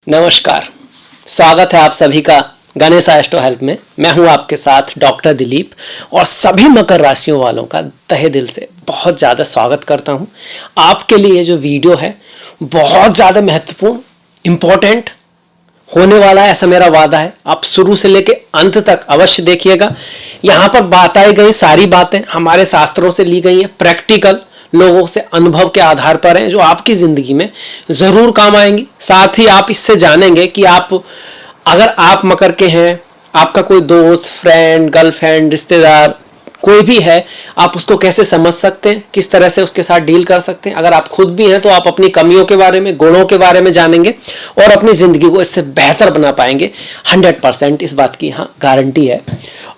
नमस्कार, स्वागत है आप सभी का गणेश एस्ट्रो हेल्प में। मैं हूं आपके साथ डॉक्टर दिलीप और सभी मकर राशियों वालों का तहे दिल से बहुत ज़्यादा स्वागत करता हूं। आपके लिए ये जो वीडियो है बहुत ज़्यादा महत्वपूर्ण, इम्पोर्टेंट होने वाला है, ऐसा मेरा वादा है। आप शुरू से लेके अंत तक अवश्य देखिएगा। यहाँ पर बताई गई सारी बातें हमारे शास्त्रों से ली गई हैं, प्रैक्टिकल लोगों से अनुभव के आधार पर हैं, जो आपकी जिंदगी में जरूर काम आएंगी। साथ ही आप इससे जानेंगे कि अगर आप मकर के हैं, आपका कोई दोस्त, फ्रेंड, गर्लफ्रेंड, रिश्तेदार कोई भी है, आप उसको कैसे समझ सकते हैं, किस तरह से उसके साथ डील कर सकते हैं। अगर आप खुद भी हैं तो आप अपनी कमियों के बारे में, गुणों के बारे में जानेंगे और अपनी जिंदगी को इससे बेहतर बना पाएंगे। 100% इस बात की यहाँ गारंटी है।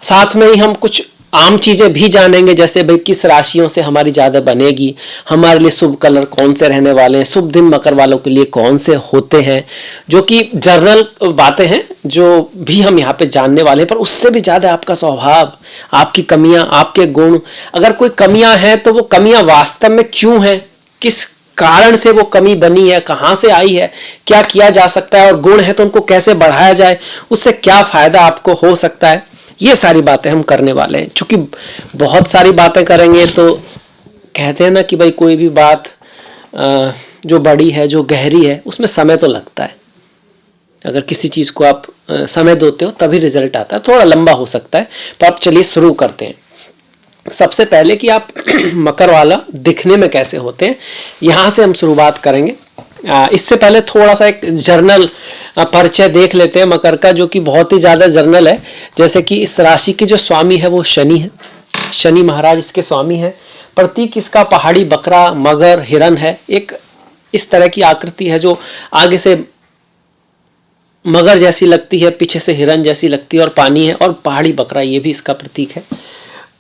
साथ में ही हम कुछ आम चीजें भी जानेंगे, जैसे भाई किस राशियों से हमारी ज्यादा बनेगी, हमारे लिए शुभ कलर कौन से रहने वाले हैं, शुभ दिन मकर वालों के लिए कौन से होते हैं, जो कि जर्नल बातें हैं जो भी हम यहाँ पे जानने वाले हैं। पर उससे भी ज्यादा आपका स्वभाव, आपकी कमियां, आपके गुण, अगर कोई कमियां हैं तो वो कमियां वास्तव में क्यों हैं, किस कारण से वो कमी बनी है, कहाँ से आई है, क्या किया जा सकता है, और गुण है तो उनको कैसे बढ़ाया जाए, उससे क्या फायदा आपको हो सकता है, ये सारी बातें हम करने वाले हैं। चूंकि बहुत सारी बातें करेंगे तो कहते हैं ना कि भाई कोई भी बात जो बड़ी है, जो गहरी है, उसमें समय तो लगता है। अगर किसी चीज को आप समय देते हो तभी रिजल्ट आता है। थोड़ा लंबा हो सकता है, पर आप चलिए शुरू करते हैं। सबसे पहले कि आप मकर वाला दिखने में कैसे होते हैं, यहां से हम शुरुआत करेंगे। इससे पहले थोड़ा सा एक जर्नल परिचय देख लेते हैं मकर का, जो कि बहुत ही ज्यादा जर्नल है। जैसे कि इस राशि के जो स्वामी है वो शनि है, शनि महाराज इसके स्वामी है। प्रतीक इसका पहाड़ी बकरा, मगर, हिरन है। एक इस तरह की आकृति है जो आगे से मगर जैसी लगती है, पीछे से हिरन जैसी लगती है, और पानी है, और पहाड़ी बकरा ये भी इसका प्रतीक है।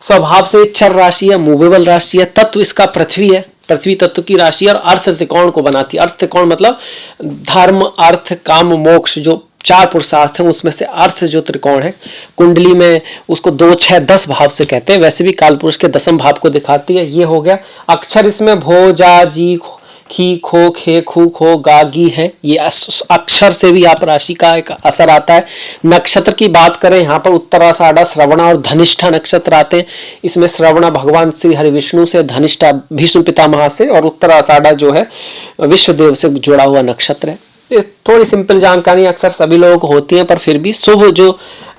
स्वभाव से चर राशि है, मूवेबल राशि है। तत्व इसका पृथ्वी है, पृथ्वी तत्व की राशि, और अर्थ त्रिकोण को बनाती है। अर्थ त्रिकोण मतलब धर्म, अर्थ, काम, मोक्ष, जो 4 पुरुषार्थ हैं उसमें से अर्थ जो त्रिकोण है, कुंडली में उसको 2, 6, 10 भाव से कहते हैं। वैसे भी कालपुरुष के 10वें भाव को दिखाती है। ये हो गया। अक्षर इसमें भो, जा, जी, खी, खो, खे, खू, खो, गा, गी है। ये अक्षर से भी आप राशि का एक असर आता है। नक्षत्र की बात करें, यहाँ पर उत्तराषाढ़ा, श्रवणा और धनिष्ठा नक्षत्र आते हैं। इसमें श्रवणा भगवान श्री हरि विष्णु से, धनिष्ठा भीष्म पितामह से, और उत्तराषाढ़ा जो है विश्वदेव से जुड़ा हुआ नक्षत्र है। थोड़ी सिंपल जानकारी अक्सर सभी लोगों को होती है, पर फिर भी शुभ जो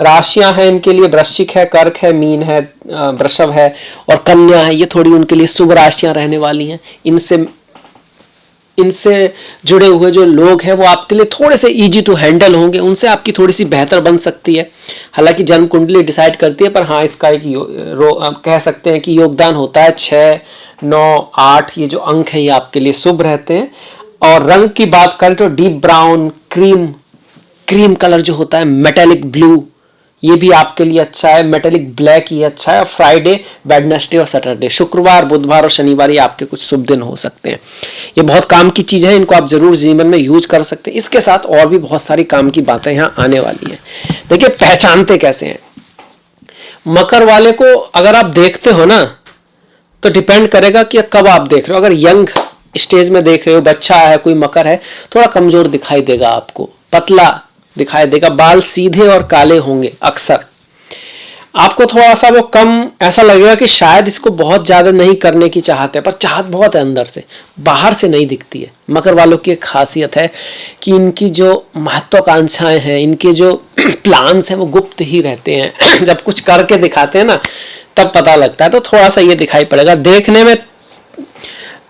राशियां हैं इनके लिए वृश्चिक है, कर्क है, मीन है, वृषभ है और कन्या है। ये थोड़ी उनके लिए शुभ राशियां रहने वाली हैं। इनसे जुड़े हुए जो लोग हैं वो आपके लिए थोड़े से इजी टू हैंडल होंगे, उनसे आपकी थोड़ी सी बेहतर बन सकती है। हालांकि जन्म कुंडली डिसाइड करती है, पर हाँ इसका एक कह सकते हैं कि योगदान होता है। 6, 9, 8 ये जो अंक हैं ये आपके लिए शुभ रहते हैं। और रंग की बात करें तो डीप ब्राउन, क्रीम कलर जो होता है, मेटेलिक ब्लू, ये भी आपके लिए अच्छा है। मेटेलिक ब्लैक ये अच्छा है। फ्राइडे, वेडनेसडे और सैटरडे, शुक्रवार, बुधवार और शनिवार ये आपके कुछ शुभ दिन हो सकते हैं। ये बहुत काम की चीज है, इनको आप जरूर जीवन में यूज कर सकते हैं। इसके साथ और भी बहुत सारी काम की बातें यहाँ आने वाली हैं। देखिए पहचानते कैसे हैं मकर वाले को। अगर आप देखते हो ना तो डिपेंड करेगा कि कब आप देख रहे हो। अगर यंग स्टेज में देख रहे हो, बच्चा है, कोई मकर है, थोड़ा कमजोर दिखाई देगा आपको, पतला दिखाई देगा, बाल सीधे और काले होंगे। अक्सर आपको थोड़ा सा वो कम ऐसा लगेगा कि शायद इसको बहुत ज्यादा नहीं करने की चाहते हैं, पर चाहत बहुत है अंदर से, बाहर से नहीं दिखती है। मकर वालों की एक खासियत है कि इनकी जो महत्वाकांक्षाएं हैं, इनके जो प्लान्स हैं वो गुप्त ही रहते हैं। जब कुछ करके दिखाते हैं ना तब पता लगता है। तो थोड़ा सा ये दिखाई पड़ेगा देखने में।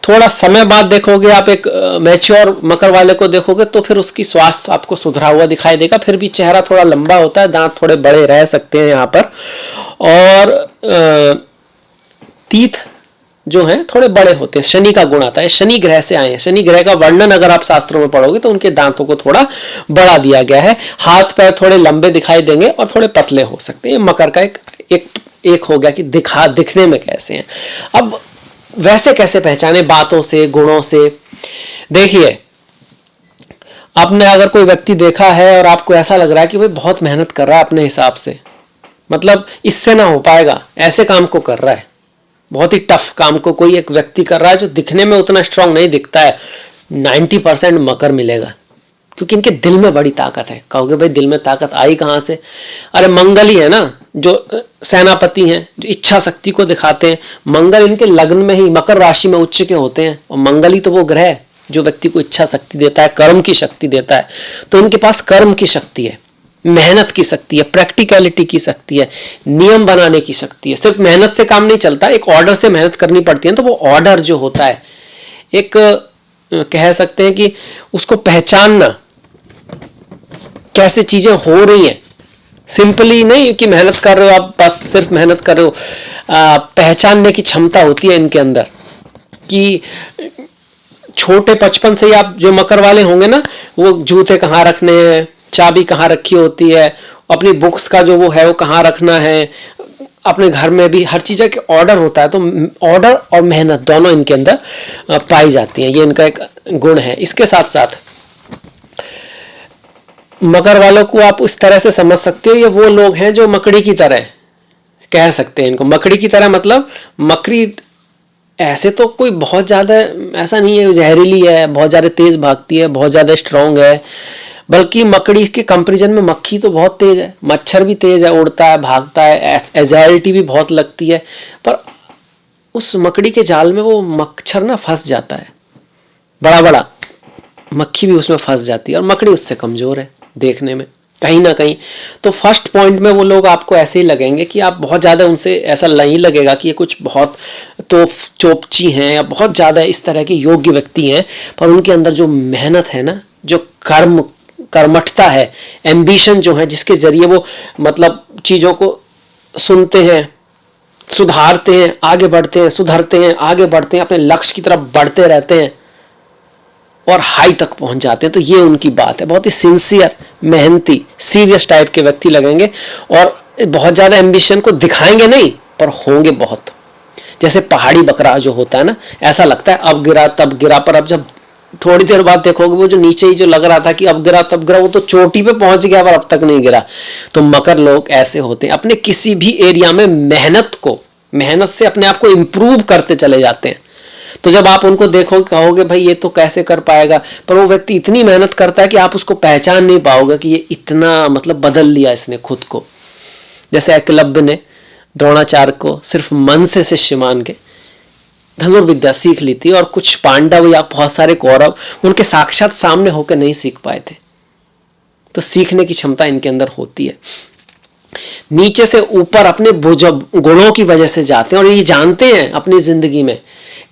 थोड़ा समय बाद देखोगे आप एक मैच्योर मकर वाले को देखोगे तो फिर उसकी स्वास्थ्य आपको सुधरा हुआ दिखाई देगा। फिर भी चेहरा थोड़ा लंबा होता है, दांत थोड़े बड़े रह सकते हैं यहाँ पर, और तीत जो हैं थोड़े बड़े होते हैं। शनि का गुण आता है, शनि ग्रह से आए हैं। शनि ग्रह का वर्णन अगर आप शास्त्रों में पढ़ोगे तो उनके दांतों को थोड़ा बड़ा दिया गया है। हाथ पैर थोड़े लंबे दिखाई देंगे और थोड़े पतले हो सकते हैं। मकर का एक हो गया कि दिखने में कैसे हैं। अब वैसे कैसे पहचाने? बातों से, गुणों से। देखिए आपने अगर कोई व्यक्ति देखा है और आपको ऐसा लग रहा है कि भाई बहुत मेहनत कर रहा है अपने हिसाब से, मतलब इससे ना हो पाएगा, ऐसे काम को कर रहा है, बहुत ही टफ काम को कोई एक व्यक्ति कर रहा है जो दिखने में उतना स्ट्रांग नहीं दिखता है, 90% मकर मिलेगा। क्योंकि इनके दिल में बड़ी ताकत है। कहोगे भाई दिल में ताकत आई कहाँ से? अरे मंगल ही है ना, जो सेनापति हैं, जो इच्छा शक्ति को दिखाते हैं। मंगल इनके लग्न में ही मकर राशि में उच्च के होते हैं, और मंगल ही तो वो ग्रह है जो व्यक्ति को इच्छा शक्ति देता है, कर्म की शक्ति देता है। तो इनके पास कर्म की शक्ति है, मेहनत की शक्ति है, प्रैक्टिकलिटी की शक्ति है, नियम बनाने की शक्ति है। सिर्फ मेहनत से काम नहीं चलता, एक ऑर्डर से मेहनत करनी पड़ती है। तो वो ऑर्डर जो होता है, एक कह सकते हैं कि उसको पहचानना, कैसे चीजें हो रही हैं। सिंपली नहीं कि मेहनत कर रहे हो आप, बस सिर्फ मेहनत कर रहे हो। पहचानने की क्षमता होती है इनके अंदर कि छोटे बचपन से ही आप जो मकर वाले होंगे ना, वो जूते कहाँ रखने हैं, चाबी कहाँ रखी होती है, अपनी बुक्स का जो वो है वो कहाँ रखना है, अपने घर में भी हर चीज़ का ऑर्डर होता है। तो ऑर्डर और मेहनत दोनों इनके अंदर पाई जाती हैं, ये इनका एक गुण है। इसके साथ साथ मकर वालों को आप उस तरह से समझ सकते हो, ये वो लोग हैं जो मकड़ी की तरह, कह सकते हैं इनको मकड़ी की तरह। मतलब मकड़ी ऐसे तो कोई बहुत ज़्यादा ऐसा नहीं है जहरीली है, बहुत ज़्यादा तेज़ भागती है, बहुत ज़्यादा स्ट्रांग है, बल्कि मकड़ी के कंपैरिजन में मक्खी तो बहुत तेज़ है, मच्छर भी तेज़ है, उड़ता है, भागता है, एजाइलिटी भी बहुत लगती है। पर उस मकड़ी के जाल में वो मच्छर ना फंस जाता है, बड़ा बड़ा मक्खी भी उसमें फंस जाती है, और मकड़ी उससे कमज़ोर है देखने में कहीं ना कहीं। तो फर्स्ट पॉइंट में वो लोग आपको ऐसे ही लगेंगे कि आप बहुत ज़्यादा उनसे ऐसा नहीं लगेगा कि ये कुछ बहुत तो चोपची हैं या बहुत ज़्यादा इस तरह के योग्य व्यक्ति हैं। पर उनके अंदर जो मेहनत है ना, जो कर्मठता है, एम्बिशन जो है, जिसके जरिए वो मतलब चीज़ों को सुनते हैं, सुधारते हैं, आगे बढ़ते हैं, सुधरते हैं, आगे बढ़ते हैं, अपने लक्ष्य की तरफ बढ़ते रहते हैं और हाई तक पहुंच जाते हैं। तो ये उनकी बात है, बहुत ही सिंसियर, मेहनती, सीरियस टाइप के व्यक्ति लगेंगे, और बहुत ज़्यादा एम्बिशन को दिखाएंगे नहीं, पर होंगे बहुत। जैसे पहाड़ी बकरा जो होता है ना, ऐसा लगता है अब गिरा तब गिरा, पर अब जब थोड़ी देर बाद देखोगे वो जो नीचे ही जो लग रहा था कि अब गिरा तब गिरा, वो तो चोटी पे पहुंच गया पर अब तक नहीं गिरा। तो मकर लोग ऐसे होते हैं, अपने किसी भी एरिया में मेहनत से अपने आप को इम्प्रूव करते चले जाते हैं। तो जब आप उनको देखोगे कहोगे भाई ये तो कैसे कर पाएगा, पर वो व्यक्ति इतनी मेहनत करता है कि आप उसको पहचान नहीं पाओगे कि ये इतना मतलब बदल लिया इसने खुद को। जैसे एकलव्य ने द्रोणाचार्य को सिर्फ मन से शिष्य मान के धनुर्विद्या सीख ली थी, और कुछ पांडव या बहुत सारे कौरव उनके साक्षात सामने होकर नहीं सीख पाए थे। तो सीखने की क्षमता इनके अंदर होती है। नीचे से ऊपर अपने गुणों की वजह से जाते हैं, और ये जानते हैं अपनी जिंदगी में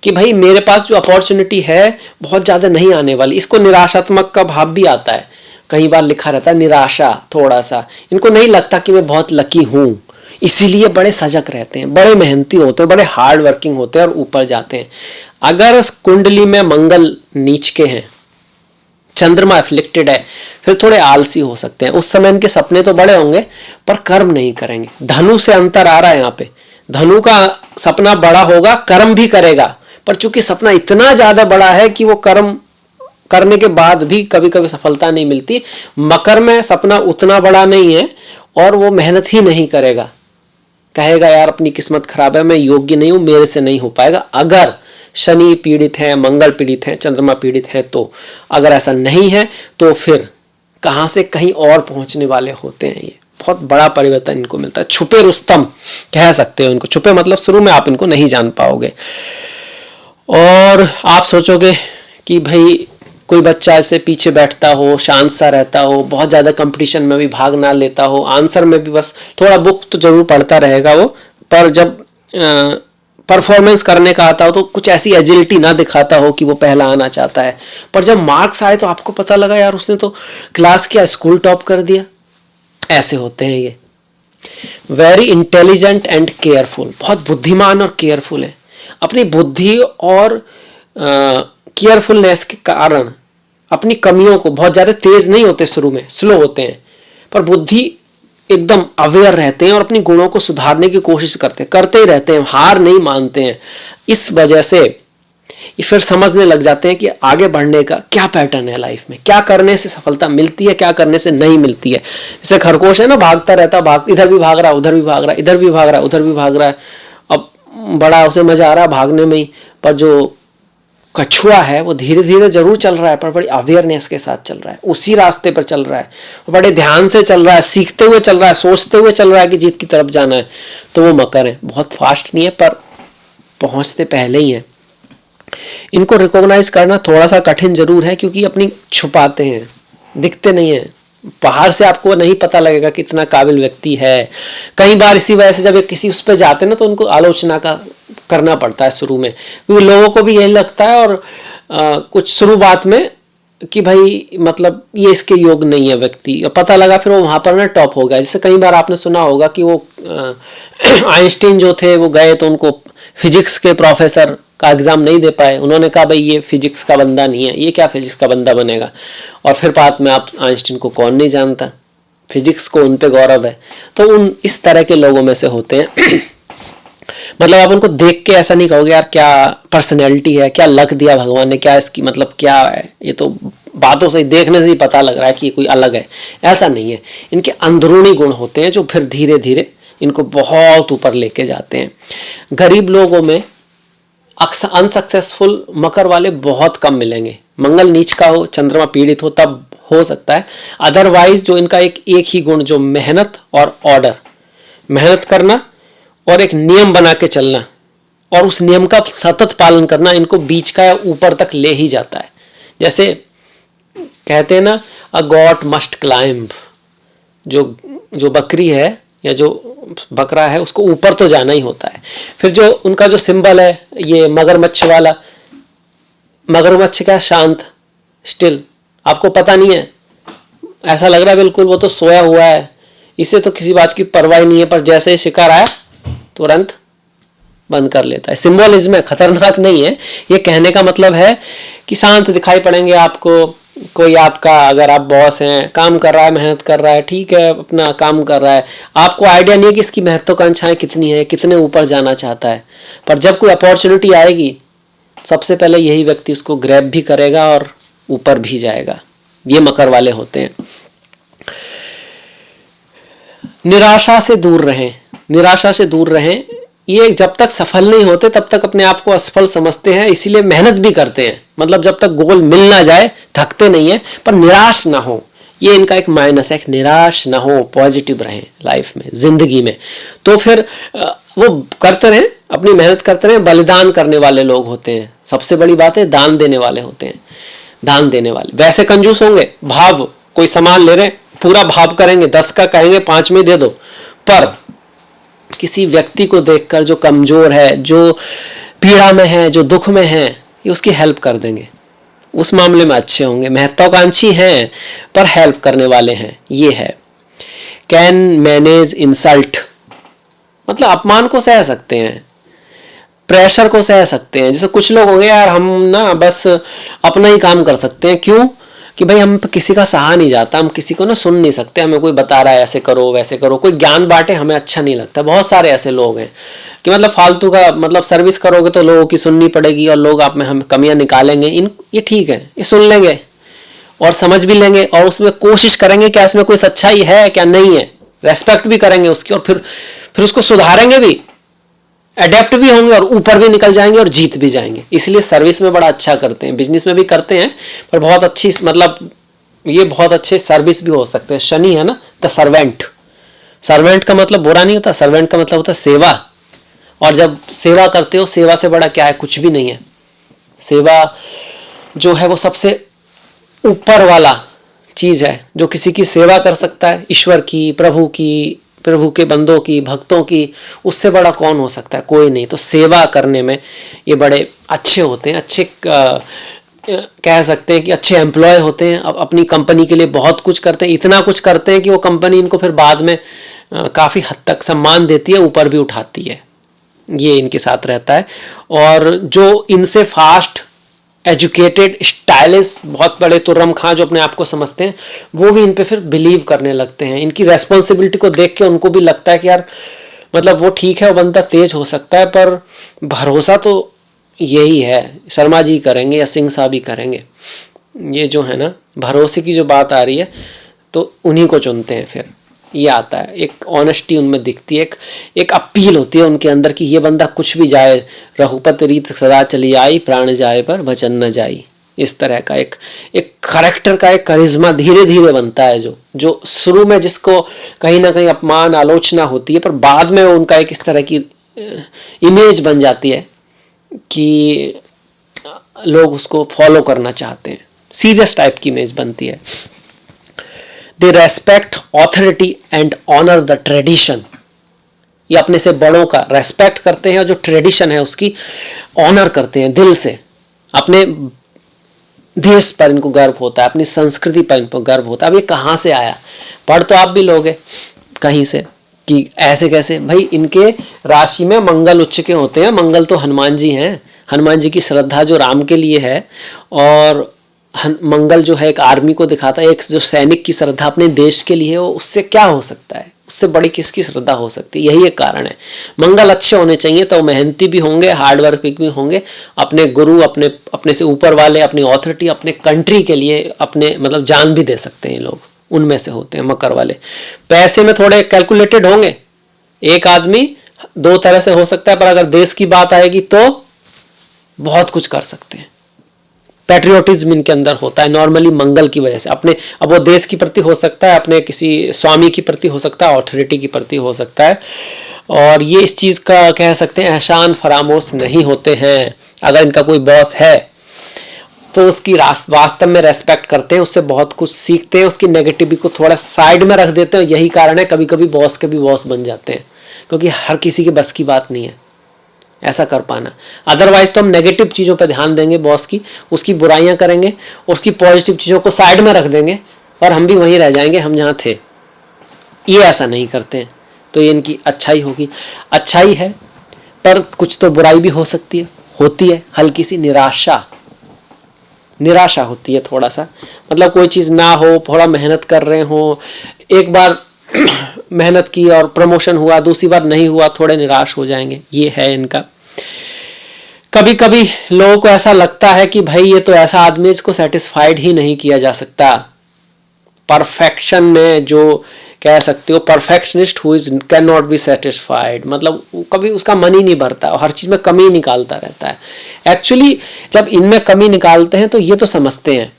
कि भाई मेरे पास जो अपॉर्चुनिटी है बहुत ज़्यादा नहीं आने वाली। इसको निराशात्मक का भाव भी आता है, कई बार लिखा रहता है निराशा थोड़ा सा। इनको नहीं लगता कि मैं बहुत लकी हूँ, इसीलिए बड़े सजग रहते हैं, बड़े मेहनती होते हैं, बड़े हार्ड वर्किंग होते हैं और ऊपर जाते हैं। अगर कुंडली में मंगल नीच के हैं, चंद्रमा एफ्लिक्टेड है, फिर थोड़े आलसी हो सकते हैं। उस समय इनके सपने तो बड़े होंगे पर कर्म नहीं करेंगे। धनु से अंतर आ रहा है यहाँ पे, धनु का सपना बड़ा होगा, कर्म भी करेगा, पर चूंकि सपना इतना ज्यादा बड़ा है कि वो कर्म करने के बाद भी कभी कभी सफलता नहीं मिलती। मकर में सपना उतना बड़ा नहीं है और वो मेहनत ही नहीं करेगा, कहेगा यार अपनी किस्मत खराब है, मैं योग्य नहीं हूं, मेरे से नहीं हो पाएगा। अगर शनि पीड़ित है, मंगल पीड़ित है, चंद्रमा पीड़ित है, तो अगर ऐसा नहीं है तो फिर कहां से कहीं और पहुंचने वाले होते हैं। ये बहुत बड़ा परिवर्तन इनको मिलता है। छुपे रुस्तम कह सकते हो इनको। छुपे मतलब शुरू में आप इनको नहीं जान पाओगे, और आप सोचोगे कि भाई कोई बच्चा ऐसे पीछे बैठता हो, शांत सा रहता हो, बहुत ज़्यादा कंपटीशन में भी भाग ना लेता हो, आंसर में भी बस थोड़ा बुक तो जरूर पढ़ता रहेगा वो, पर जब परफॉर्मेंस करने का आता हो तो कुछ ऐसी एजिलिटी ना दिखाता हो कि वो पहला आना चाहता है। पर जब मार्क्स आए तो आपको पता लगा यार उसने तो क्लास किया, स्कूल टॉप कर दिया। ऐसे होते हैं ये। वेरी इंटेलिजेंट एंड केयरफुल, बहुत बुद्धिमान और केयरफुल है। अपनी बुद्धि और केयरफुलनेस के कारण अपनी कमियों को, बहुत ज़्यादा तेज नहीं होते शुरू में, स्लो होते हैं, पर बुद्धि एकदम अवेयर रहते हैं और अपनी गुणों को सुधारने की कोशिश करते ही रहते हैं, हार नहीं मानते हैं। इस वजह से ये फिर समझने लग जाते हैं कि आगे बढ़ने का क्या पैटर्न है लाइफ में, क्या करने से सफलता मिलती है, क्या करने से नहीं मिलती है। जैसे खरगोश है ना, भागता रहता, इधर भी भाग रहा, उधर भी भाग रहा, इधर भी भाग रहा, उधर भी भाग रहा है। अब बड़ा उसे मजा आ रहा है भागने में ही, पर जो कछुआ है वो धीरे धीरे जरूर चल रहा है पर बड़ी अवेयरनेस के साथ चल रहा है, उसी रास्ते पर चल रहा है, बड़े ध्यान से चल रहा है, सीखते हुए चल रहा है, सोचते हुए चल रहा है कि जीत की तरफ जाना है। तो वो मकर है, बहुत फास्ट नहीं है पर पहुंचते पहले ही है। इनको रिकॉग्नाइज करना थोड़ा सा कठिन जरूर है क्योंकि अपनी छुपाते हैं, दिखते नहीं है, बाहर से आपको नहीं पता लगेगा कितना काबिल व्यक्ति है। कई बार इसी वजह से जब किसी उस पर जाते हैं ना तो उनको आलोचना का करना पड़ता है शुरू में, क्योंकि लोगों को भी यही लगता है और कुछ शुरुआत में कि भाई मतलब ये इसके योग नहीं है व्यक्ति, और पता लगा फिर वो वहाँ पर ना टॉप हो गया। जैसे कई बार आपने सुना होगा कि वो आइंस्टीन जो थे वो गए तो उनको फिजिक्स के प्रोफेसर का एग्ज़ाम नहीं दे पाए, उन्होंने कहा भाई ये फिजिक्स का बंदा नहीं है, ये क्या फिजिक्स का बंदा बनेगा। और फिर बाद में आप आइंस्टीन को कौन नहीं जानता, फिजिक्स को उन पे गौरव है। तो उन इस तरह के लोगों में से होते हैं मतलब आप उनको देख के ऐसा नहीं कहोगे यार क्या पर्सनैलिटी है, क्या लक दिया भगवान ने, क्या इसकी मतलब क्या है, ये तो बातों से देखने से ही पता लग रहा है कि ये कोई अलग है। ऐसा नहीं है, इनके अंदरूनी गुण होते हैं जो फिर धीरे धीरे इनको बहुत ऊपर लेके जाते हैं। गरीब लोगों में अक्सर अनसक्सेसफुल मकर वाले बहुत कम मिलेंगे। मंगल नीच का हो, चंद्रमा पीड़ित हो तब हो सकता है, अदरवाइज जो इनका एक ही गुण जो मेहनत और ऑर्डर, मेहनत करना और एक नियम बना के चलना और उस नियम का सतत पालन करना इनको बीच का या ऊपर तक ले ही जाता है। जैसे कहते हैं ना अ गॉड मस्ट क्लाइंब, जो बकरी है या जो बकरा है उसको ऊपर तो जाना ही होता है। फिर जो उनका जो सिंबल है ये मगरमच्छ वाला, मगरमच्छ का शांत स्टिल, आपको पता नहीं है, ऐसा लग रहा है बिल्कुल वो तो सोया हुआ है, इसे तो किसी बात की परवाह नहीं है, पर जैसे ही शिकार आया तुरंत बंद कर लेता है। सिंबलिज्म है, खतरनाक नहीं है। ये कहने का मतलब है कि शांत दिखाई पड़ेंगे आपको, कोई आपका अगर आप बॉस हैं, काम कर रहा है, मेहनत कर रहा है, ठीक है अपना काम कर रहा है, आपको आइडिया नहीं है कि इसकी महत्वाकांक्षाएं कितनी है, कितने ऊपर जाना चाहता है, पर जब कोई अपॉर्चुनिटी आएगी सबसे पहले यही व्यक्ति उसको ग्रैब भी करेगा और ऊपर भी जाएगा। ये मकर वाले होते हैं। निराशा से दूर रहें, निराशा से दूर रहें। ये जब तक सफल नहीं होते तब तक अपने आप को असफल समझते हैं, इसीलिए मेहनत भी करते हैं, मतलब जब तक गोल मिल ना जाए थकते नहीं है, पर निराश ना हो, ये इनका एक माइनस है, निराश ना हो, पॉजिटिव रहें लाइफ में, जिंदगी में। तो फिर वो करते रहें, अपनी मेहनत करते रहें। बलिदान करने वाले लोग होते हैं, सबसे बड़ी बात है दान देने वाले होते हैं, दान देने वाले। वैसे कंजूस होंगे, भाव कोई सामान ले रहे पूरा भाव करेंगे, 10 का कहेंगे 5 में दे दो, पर किसी व्यक्ति को देखकर जो कमजोर है, जो पीड़ा में है, जो दुख में है, ये उसकी हेल्प कर देंगे, उस मामले में अच्छे होंगे। महत्वाकांक्षी हैं पर हेल्प करने वाले हैं, ये है। कैन मैनेज इंसल्ट, मतलब अपमान को सह सकते हैं, प्रेशर को सह सकते हैं। जैसे कुछ लोग हो गए यार हम ना बस अपना ही काम कर सकते हैं, क्यों कि भाई हम किसी का सहा नहीं जाता, हम किसी को ना सुन नहीं सकते, हमें कोई बता रहा है ऐसे करो वैसे करो, कोई ज्ञान बांटे हमें अच्छा नहीं लगता। बहुत सारे ऐसे लोग हैं कि मतलब फालतू का, मतलब सर्विस करोगे तो लोगों की सुननी पड़ेगी और लोग आप में हम कमियां निकालेंगे। ये ठीक है, ये सुन लेंगे और समझ भी लेंगे और उसमें कोशिश करेंगे कि इसमें कोई सच्चाई है क्या नहीं है, रेस्पेक्ट भी करेंगे उसकी, और फिर उसको सुधारेंगे भी, अडेप्ट भी होंगे और ऊपर भी निकल जाएंगे और जीत भी जाएंगे। इसलिए सर्विस में बड़ा अच्छा करते हैं, बिजनेस में भी करते हैं, पर बहुत अच्छी, मतलब ये बहुत अच्छे सर्विस भी हो सकते हैं। शनि है ना, द सर्वेंट, सर्वेंट का मतलब बुरा नहीं होता, सर्वेंट का मतलब होता है सेवा। और जब सेवा करते हो, सेवा से बड़ा क्या है, कुछ भी नहीं है। सेवा जो है वो सबसे ऊपर वाला चीज है, जो किसी की सेवा कर सकता है, ईश्वर की, प्रभु के बंदों की, भक्तों की, उससे बड़ा कौन हो सकता है, कोई नहीं। तो सेवा करने में ये बड़े अच्छे होते हैं, अच्छे कह सकते हैं कि अच्छे एम्प्लॉय होते हैं, अपनी कंपनी के लिए बहुत कुछ करते हैं, इतना कुछ करते हैं कि वो कंपनी इनको फिर बाद में काफ़ी हद तक सम्मान देती है, ऊपर भी उठाती है। ये इनके साथ रहता है। और जो इनसे फास्ट एजुकेटेड, स्टाइलिश, बहुत बड़े तुर्रम खां जो अपने आप को समझते हैं, वो भी इन पे फिर बिलीव करने लगते हैं। इनकी रेस्पॉन्सिबिलिटी को देख के उनको भी लगता है कि यार मतलब वो ठीक है, वो बंदा तेज हो सकता है, पर भरोसा तो यही है, शर्मा जी करेंगे या सिंह साहब ही करेंगे। ये जो है ना भरोसे की जो बात आ रही है, तो उन्हीं को चुनते हैं फिर। ये आता है, एक ऑनेस्टी उनमें दिखती है, एक अपील होती है उनके अंदर कि ये बंदा कुछ भी जाए, रघुपति रीत सदा चली आई, प्राण जाए पर वचन न जाई। इस तरह का एक करैक्टर का एक करिश्मा धीरे धीरे बनता है, जो शुरू में जिसको कहीं ना कहीं अपमान आलोचना होती है, पर बाद में उनका एक इस तरह की इमेज बन जाती है कि लोग उसको फॉलो करना चाहते हैं, सीरियस टाइप की इमेज बनती है। They respect authority and honour the tradition. ये अपने से बड़ों का रेस्पेक्ट करते हैं और जो ट्रेडिशन है उसकी ऑनर करते हैं दिल से। अपने देश पर इनको गर्व होता है, अपनी संस्कृति पर इनको गर्व होता है। अब ये कहाँ से आया? पढ़ तो आप भी लोगे कहीं से कि ऐसे कैसे। भाई इनके राशि में मंगल उच्च के होते हैं, मंगल तो हनुमान जी हैं, हनुमान जी की श्रद्धा जो राम के लिए है, और मंगल जो है एक आर्मी को दिखाता है, एक जो सैनिक की श्रद्धा अपने देश के लिए है, उससे क्या हो सकता है? उससे बड़ी किसकी श्रद्धा हो सकती है? यही एक कारण है। मंगल अच्छे होने चाहिए तो मेहनती भी होंगे, हार्डवर्क भी होंगे, अपने गुरु, अपने से ऊपर वाले, अपनी ऑथोरिटी, अपने कंट्री के लिए अपने मतलब जान भी दे सकते हैं लोग, उनमें से होते हैं मकर वाले। पैसे में थोड़े कैलकुलेटेड होंगे, एक आदमी दो तरह से हो सकता है, पर अगर देश की बात आएगी तो बहुत कुछ कर सकते हैं। पैट्रियोटिज्म इनके अंदर होता है नॉर्मली मंगल की वजह से। अपने, अब वो देश की प्रति हो सकता है, अपने किसी स्वामी की प्रति हो सकता है, ऑथोरिटी की प्रति हो सकता है, और ये इस चीज़ का कह सकते हैं एहसान फरामोश नहीं होते हैं। अगर इनका कोई बॉस है तो उसकी वास्तव में रेस्पेक्ट करते हैं, उससे बहुत कुछ सीखते हैं, उसकी नेगेटिविटी को थोड़ा साइड में रख देते हैं। यही कारण है कभी कभी बॉस के भी बॉस बन जाते हैं, क्योंकि हर किसी के बस की बात नहीं है ऐसा कर पाना। अदरवाइज तो हम नेगेटिव चीज़ों पर ध्यान देंगे बॉस की, उसकी बुराइयां करेंगे, उसकी पॉजिटिव चीज़ों को साइड में रख देंगे, और हम भी वहीं रह जाएंगे हम जहाँ थे। ये ऐसा नहीं करते हैं, तो ये इनकी अच्छाई होगी। अच्छाई है पर कुछ तो बुराई भी हो सकती है, होती है हल्की सी निराशा होती है थोड़ा सा। मतलब कोई चीज़ ना हो, थोड़ा मेहनत कर रहे हो, एक बार मेहनत की और प्रमोशन हुआ, दूसरी बार नहीं हुआ, थोड़े निराश हो जाएंगे। ये है इनका। कभी कभी लोगों को ऐसा लगता है कि भाई ये तो ऐसा आदमी है इसको सेटिस्फाइड ही नहीं किया जा सकता। परफेक्शन में जो कह सकते हो, perfectionist who is can not be satisfied, मतलब कभी उसका मन ही नहीं भरता और हर चीज़ में कमी निकालता रहता है। एक्चुअली जब इनमें कमी निकालते हैं तो ये तो समझते हैं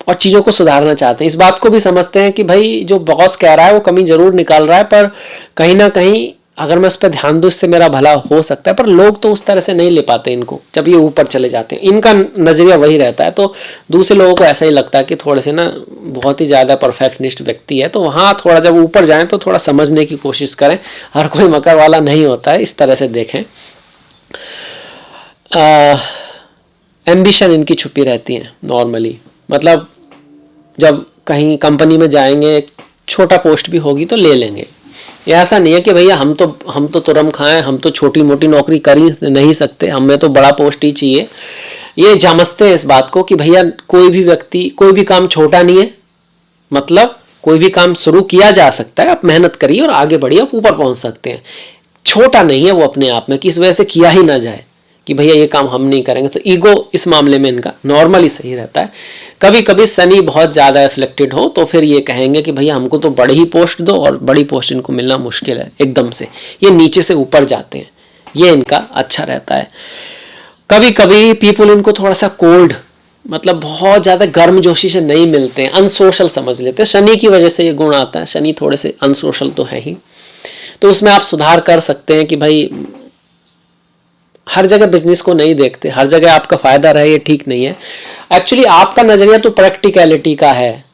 और चीज़ों को सुधारना चाहते हैं। इस बात को भी समझते हैं कि भाई जो बॉस कह रहा है वो कमी जरूर निकाल रहा है, पर कहीं ना कहीं अगर मैं उस पर ध्यान दूँ इससे मेरा भला हो सकता है। पर लोग तो उस तरह से नहीं ले पाते इनको, जब ये ऊपर चले जाते हैं इनका नज़रिया वही रहता है। तो दूसरे लोगों को ऐसा ही लगता है कि थोड़े से ना बहुत ही ज़्यादा परफेक्शनिस्ट व्यक्ति है, तो वहाँ थोड़ा जब ऊपर जाएं तो थोड़ा समझने की कोशिश करें। हर कोई मकर वाला नहीं होता है, इस तरह से देखें। एम्बिशन इनकी छुपी रहती है नॉर्मली, मतलब जब कहीं कंपनी में जाएंगे, छोटा पोस्ट भी होगी तो ले लेंगे। ये ऐसा नहीं है कि भैया हम तो तुरम खाएं, हम तो छोटी मोटी नौकरी कर ही नहीं सकते, हमें तो बड़ा पोस्ट ही चाहिए। ये समझते हैं इस बात को कि भैया कोई भी व्यक्ति, कोई भी काम छोटा नहीं है, मतलब कोई भी काम शुरू किया जा सकता है, आप मेहनत करिए और आगे बढ़िए, आप ऊपर पहुंच सकते हैं। छोटा नहीं है वो अपने आप में कि इस वजह से किया ही ना जाए कि भैया ये काम हम नहीं करेंगे। तो ईगो इस मामले में इनका नॉर्मली सही रहता है। कभी कभी शनि बहुत ज़्यादा एफ्लेक्टेड हो तो फिर ये कहेंगे कि भैया हमको तो बड़ी ही पोस्ट दो, और बड़ी पोस्ट इनको मिलना मुश्किल है एकदम से, ये नीचे से ऊपर जाते हैं। ये इनका अच्छा रहता है। कभी कभी पीपल इनको थोड़ा सा कोल्ड, मतलब बहुत ज़्यादा गर्मजोशी से नहीं मिलते हैं, अनसोशल समझ लेते हैं। शनि की वजह से ये गुण आता है, शनि थोड़े से अनसोशल तो है ही, तो उसमें आप सुधार कर सकते हैं कि भाई हर जगह बिजनेस को नहीं देखते, हर जगह आपका फायदा रहे, ये ठीक नहीं है। एक्चुअली आपका नजरिया तो प्रैक्टिकलिटी का है।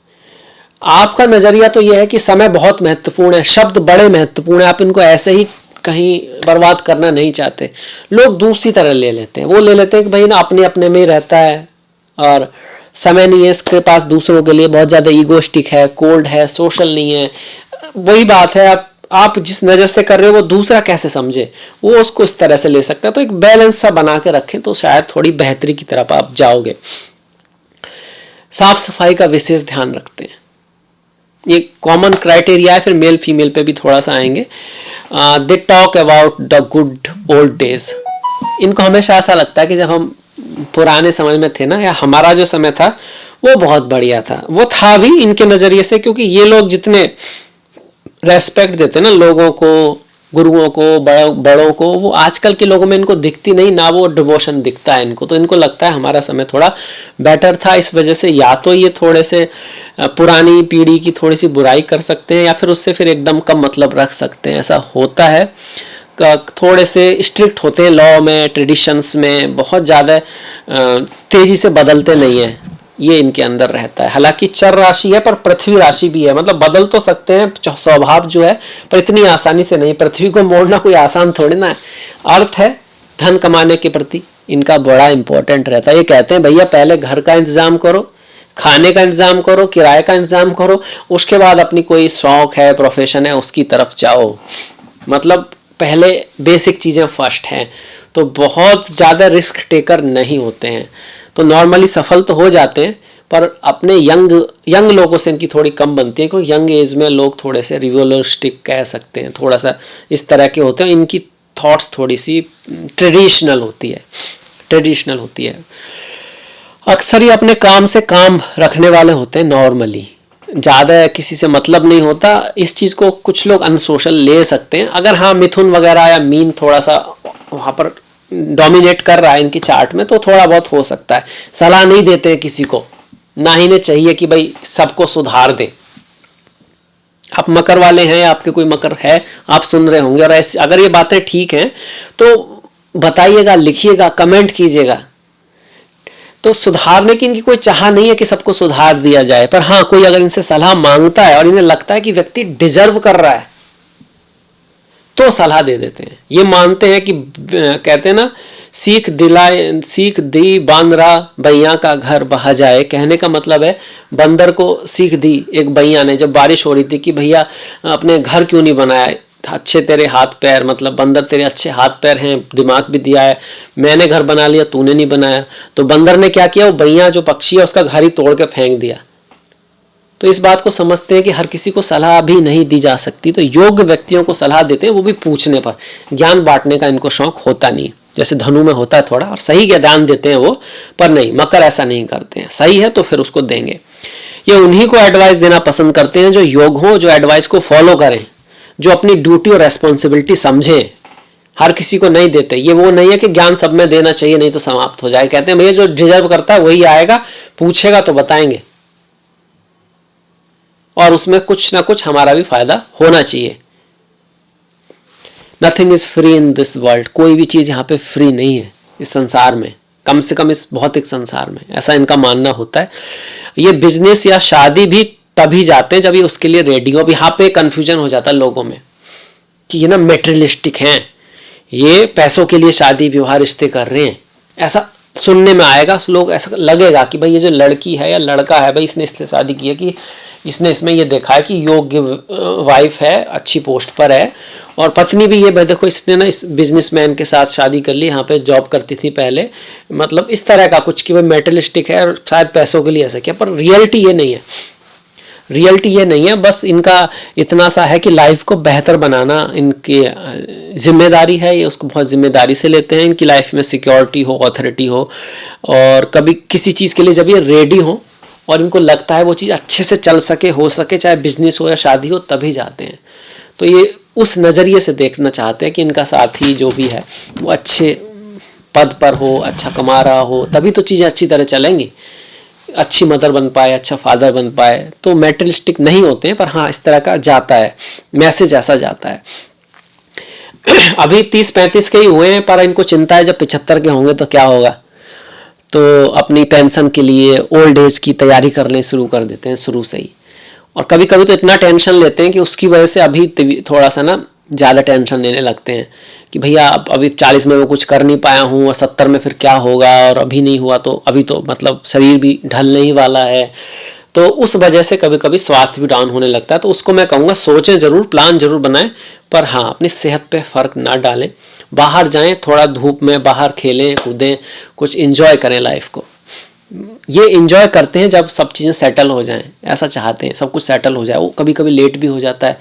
आपका नजरिया तो यह है कि समय बहुत महत्वपूर्ण है, शब्द बड़े महत्वपूर्ण है, आप इनको ऐसे ही कहीं बर्बाद करना नहीं चाहते। लोग दूसरी तरह ले लेते हैं, वो ले लेते हैं कि भाई ना अपने अपने में ही रहता है और समय नहीं है इसके पास दूसरों के लिए, बहुत ज़्यादा ईगोस्टिक है, कोल्ड है, सोशल नहीं है। वही बात है, आप जिस नज़र से कर रहे हो वो दूसरा कैसे समझे, वो उसको इस तरह से ले सकता है। तो एक बैलेंस सा बना के रखें तो शायद थोड़ी बेहतरी की तरफ आप जाओगे। साफ सफाई का विशेष ध्यान रखते हैं, ये कॉमन क्राइटेरिया है। फिर मेल फीमेल पे भी थोड़ा सा आएंगे। They talk about the good old days. इनको हमेशा ऐसा लगता है कि जब हम पुराने समय में थे ना, या हमारा जो समय था वो बहुत बढ़िया था। वो था भी इनके नज़रिए से, क्योंकि ये लोग जितने रेस्पेक्ट देते हैं ना लोगों को, गुरुओं को, बड़ों को, वो आजकल के लोगों में इनको दिखती नहीं ना, वो डिवोशन दिखता है इनको। तो इनको लगता है हमारा समय थोड़ा बेटर था, इस वजह से या तो ये थोड़े से पुरानी पीढ़ी की थोड़ी सी बुराई कर सकते हैं या फिर उससे फिर एकदम कम मतलब रख सकते हैं। ऐसा होता है, थोड़े से स्ट्रिक्ट होते हैं लॉ में, ट्रेडिशंस में, बहुत ज़्यादा तेज़ी से बदलते नहीं हैं, ये इनके अंदर रहता है। हालांकि चर राशि है पर पृथ्वी राशि भी है, मतलब बदल तो सकते हैं स्वभाव जो है, पर इतनी आसानी से नहीं। पृथ्वी को मोड़ना कोई आसान थोड़ी ना है। अर्थ है धन कमाने के प्रति इनका बड़ा इंपॉर्टेंट रहता है। ये कहते हैं भैया पहले घर का इंतजाम करो, खाने का इंतजाम करो, किराए का इंतजाम करो, उसके बाद अपनी कोई शौक है, प्रोफेशन है, उसकी तरफ जाओ। मतलब पहले बेसिक चीज़ें फर्स्ट हैं। तो बहुत ज़्यादा रिस्क टेकर नहीं होते हैं, तो नॉर्मली सफल तो हो जाते हैं, पर अपने यंग लोगों से इनकी थोड़ी कम बनती है, क्योंकि यंग एज में लोग थोड़े से रिवोल्यूशनिक कह सकते हैं, थोड़ा सा इस तरह के होते हैं। इनकी थॉट्स थोड़ी सी ट्रेडिशनल होती है। अक्सर ये अपने काम से काम रखने वाले होते हैं, नॉर्मली ज़्यादा किसी से मतलब नहीं होता। इस चीज़ को कुछ लोग अनसोशल ले सकते हैं। अगर हाँ मिथुन वगैरह या मीन थोड़ा सा वहाँ पर डोमिनेट कर रहा है इनकी चार्ट में, तो थोड़ा बहुत हो सकता है। सलाह नहीं देते हैं किसी को, ना ही ने चाहिए कि भाई सबको सुधार दें। आप मकर वाले हैं या आपके कोई मकर है, आप सुन रहे होंगे, और ऐसे अगर ये बातें ठीक हैं तो बताइएगा, लिखिएगा, कमेंट कीजिएगा। तो सुधारने की इनकी कोई चाह नहीं है कि सबको सुधार दिया जाए, पर हाँ कोई अगर इनसे सलाह मांगता है और इन्हें लगता है कि व्यक्ति डिजर्व कर रहा है तो सलाह दे देते हैं। ये मानते हैं कि कहते हैं ना, सीख दी बांदरा बैया का घर बहा जाए। कहने का मतलब है बंदर को सीख दी एक बैया ने, जब बारिश हो रही थी, कि भैया अपने घर क्यों नहीं बनाया, अच्छे तेरे हाथ पैर, मतलब बंदर तेरे अच्छे हाथ पैर हैं, दिमाग भी दिया है, मैंने घर बना लिया, तूने नहीं बनाया। तो बंदर ने क्या किया, वो बैया जो पक्षी है उसका घर ही तोड़ के फेंक दिया। तो इस बात को समझते हैं कि हर किसी को सलाह भी नहीं दी जा सकती, तो योग्य व्यक्तियों को सलाह देते हैं, वो भी पूछने पर। ज्ञान बांटने का इनको शौक होता नहीं, जैसे धनु में होता है थोड़ा, और सही ज्ञान देते हैं वो, पर नहीं, मकर ऐसा नहीं करते हैं। सही है तो फिर उसको देंगे। ये उन्हीं को एडवाइस देना पसंद करते हैं जो योग्य हो, जो एडवाइस को फॉलो करें, जो अपनी ड्यूटी और रेस्पॉन्सिबिलिटी समझें। हर किसी को नहीं देते। ये वो नहीं है कि ज्ञान सब में देना चाहिए नहीं तो समाप्त हो जाए। कहते हैं भैया जो डिजर्व करता है वही आएगा, पूछेगा तो बताएंगे, और उसमें कुछ ना कुछ हमारा भी फायदा होना चाहिए। Nothing is free in this world. कोई भी चीज़ यहाँ पे फ्री नहीं है इस संसार में, कम से कम इस भौतिक संसार में, ऐसा इनका मानना होता है। ये बिजनेस या शादी भी तभी जाते हैं जब ये उसके लिए रेडी हो। अब यहाँ पे कंफ्यूजन हो जाता है लोगों में कि ये ना मेटेरियलिस्टिक हैं, ये पैसों के लिए शादी विवाह रिश्ते कर रहे हैं, ऐसा सुनने में आएगा। लोग ऐसा लगेगा कि भाई ये जो लड़की है या लड़का है, भाई इसने इसलिए शादी की है कि इसने इसमें ये देखा है कि योग्य वाइफ है, अच्छी पोस्ट पर है, और पत्नी भी ये भाई देखो इसने ना इस बिजनेसमैन के साथ शादी कर ली, यहाँ पे जॉब करती थी पहले, मतलब इस तरह का कुछ कि भाई मेटेरियलिस्टिक है और शायद पैसों के लिए ऐसा किया। पर रियलिटी ये नहीं है, रियलिटी ये नहीं है। बस इनका इतना सा है कि लाइफ को बेहतर बनाना इनकी जिम्मेदारी है, ये उसको बहुत जिम्मेदारी से लेते हैं। इनकी लाइफ में सिक्योरिटी हो, अथॉरिटी हो, और कभी किसी चीज़ के लिए जब ये रेडी हो और इनको लगता है वो चीज़ अच्छे से चल सके, हो सके, चाहे बिजनेस हो या शादी हो, तभी जाते हैं। तो ये उस नज़रिए से देखना चाहते हैं कि इनका साथी जो भी है वो अच्छे पद पर हो, अच्छा कमा रहा हो, तभी तो चीज़ें अच्छी तरह चलेंगी, अच्छी मदर बन पाए, अच्छा फादर बन पाए। तो मेटेरियलिस्टिक नहीं होते हैं, पर हाँ इस तरह का जाता है मैसेज, ऐसा जाता है। अभी 30-35 के ही हुए हैं, पर इनको चिंता है जब 75 के होंगे तो क्या होगा। तो अपनी पेंशन के लिए ओल्ड एज की तैयारी करने शुरू कर देते हैं शुरू से ही, और कभी कभी तो इतना टेंशन लेते हैं कि उसकी वजह से अभी थोड़ा सा ना ज़्यादा टेंशन लेने लगते हैं कि भैया अभी 40 में मैं कुछ कर नहीं पाया हूँ, और 70 में फिर क्या होगा, और अभी नहीं हुआ तो अभी तो मतलब शरीर भी ढलने ही वाला है। तो उस वजह से कभी कभी स्वास्थ्य भी डाउन होने लगता है। तो उसको मैं कहूँगा सोचें ज़रूर, प्लान ज़रूर बनाएं, पर हाँ अपनी सेहत पे फ़र्क ना डालें। बाहर जाएं, थोड़ा धूप में बाहर खेलें कूदें, कुछ इन्जॉय करें लाइफ को। ये इन्जॉय करते हैं जब सब चीज़ें सेटल हो जाएं, ऐसा चाहते हैं सब कुछ सेटल हो जाए। वो कभी कभी लेट भी हो जाता है,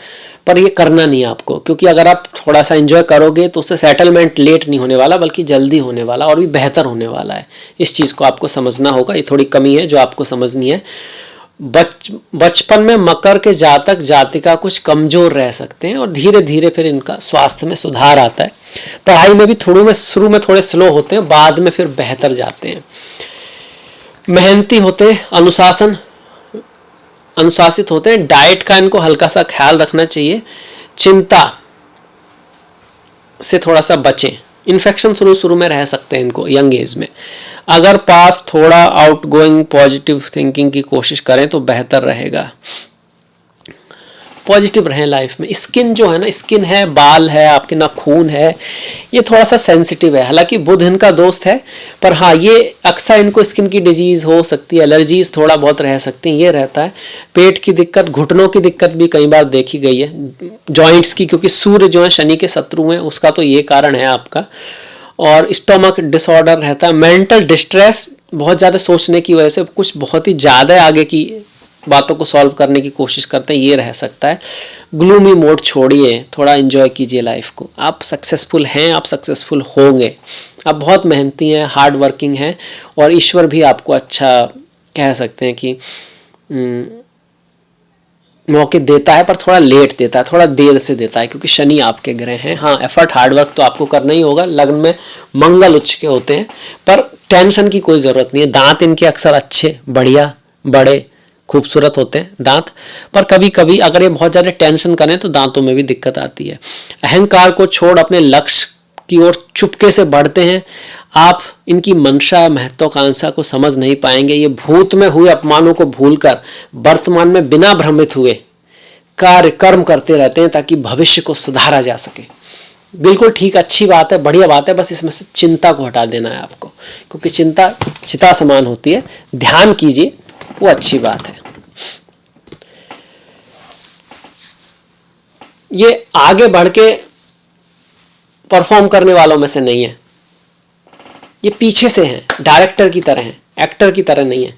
पर ये करना नहीं है आपको, क्योंकि अगर आप थोड़ा सा इन्जॉय करोगे तो उससे सेटलमेंट लेट नहीं होने वाला, बल्कि जल्दी होने वाला और भी बेहतर होने वाला है। इस चीज़ को आपको समझना होगा, ये थोड़ी कमी है जो आपको समझनी है। बचपन में मकर के जातक जातिका कुछ कमजोर रह सकते हैं और धीरे धीरे फिर इनका स्वास्थ्य में सुधार आता है। पढ़ाई में भी शुरू में थोड़े स्लो होते हैं, बाद में फिर बेहतर जाते हैं। मेहनती होते हैं, अनुशासित होते हैं। डाइट का इनको हल्का सा ख्याल रखना चाहिए। चिंता से थोड़ा सा बचें। इन्फेक्शन शुरू में रह सकते हैं इनको यंग एज में। अगर पास थोड़ा आउटगोइंग पॉजिटिव थिंकिंग की कोशिश करें तो बेहतर रहेगा। पॉजिटिव रहें लाइफ में। स्किन जो है ना, स्किन है, बाल है, आपके नाखून है, ये थोड़ा सा सेंसिटिव है। हालांकि बुध इनका दोस्त है, पर हाँ ये अक्सर इनको स्किन की डिजीज हो सकती है, एलर्जीज थोड़ा बहुत रह सकती हैं, ये रहता है। पेट की दिक्कत, घुटनों की दिक्कत भी कई बार देखी गई है, जॉइंट्स की, क्योंकि सूर्य जो है शनि के शत्रु हैं, उसका तो ये कारण है आपका। और स्टोमक डिसऑर्डर रहता है। मेंटल डिस्ट्रेस, बहुत ज़्यादा सोचने की वजह से कुछ बहुत ही ज़्यादा आगे की बातों को सॉल्व करने की कोशिश करते हैं, ये रह सकता है। ग्लूमी मोड छोड़िए, थोड़ा एंजॉय कीजिए लाइफ को। आप सक्सेसफुल हैं, आप सक्सेसफुल होंगे। आप बहुत मेहनती हैं, हार्ड वर्किंग हैं, और ईश्वर भी आपको अच्छा कह सकते हैं कि मौके देता है, पर थोड़ा लेट देता है, थोड़ा देर से देता है, क्योंकि शनि आपके ग्रह हैं। हाँ, एफर्ट हार्ड वर्क तो आपको करना ही होगा। लग्न में मंगल उच्च के होते हैं, पर टेंशन की कोई ज़रूरत नहीं है। दांत इनके अक्सर अच्छे, बढ़िया, बड़े, खूबसूरत होते हैं दांत, पर कभी कभी अगर ये बहुत ज़्यादा टेंशन करें तो दांतों में भी दिक्कत आती है। अहंकार को छोड़ अपने लक्ष्य की ओर चुपके से बढ़ते हैं। आप इनकी मंशा, महत्वाकांक्षा को समझ नहीं पाएंगे। ये भूत में हुए अपमानों को भूलकर वर्तमान में बिना भ्रमित हुए कर्म करते रहते हैं, ताकि भविष्य को सुधारा जा सके। बिल्कुल ठीक, अच्छी बात है, बढ़िया बात है। बस इसमें से चिंता को हटा देना है आपको, क्योंकि चिंता चिता समान होती है। ध्यान कीजिए, वो अच्छी बात है। ये आगे बढ़ के परफॉर्म करने वालों में से नहीं है, ये पीछे से हैं, डायरेक्टर की तरह हैं, एक्टर की तरह नहीं है।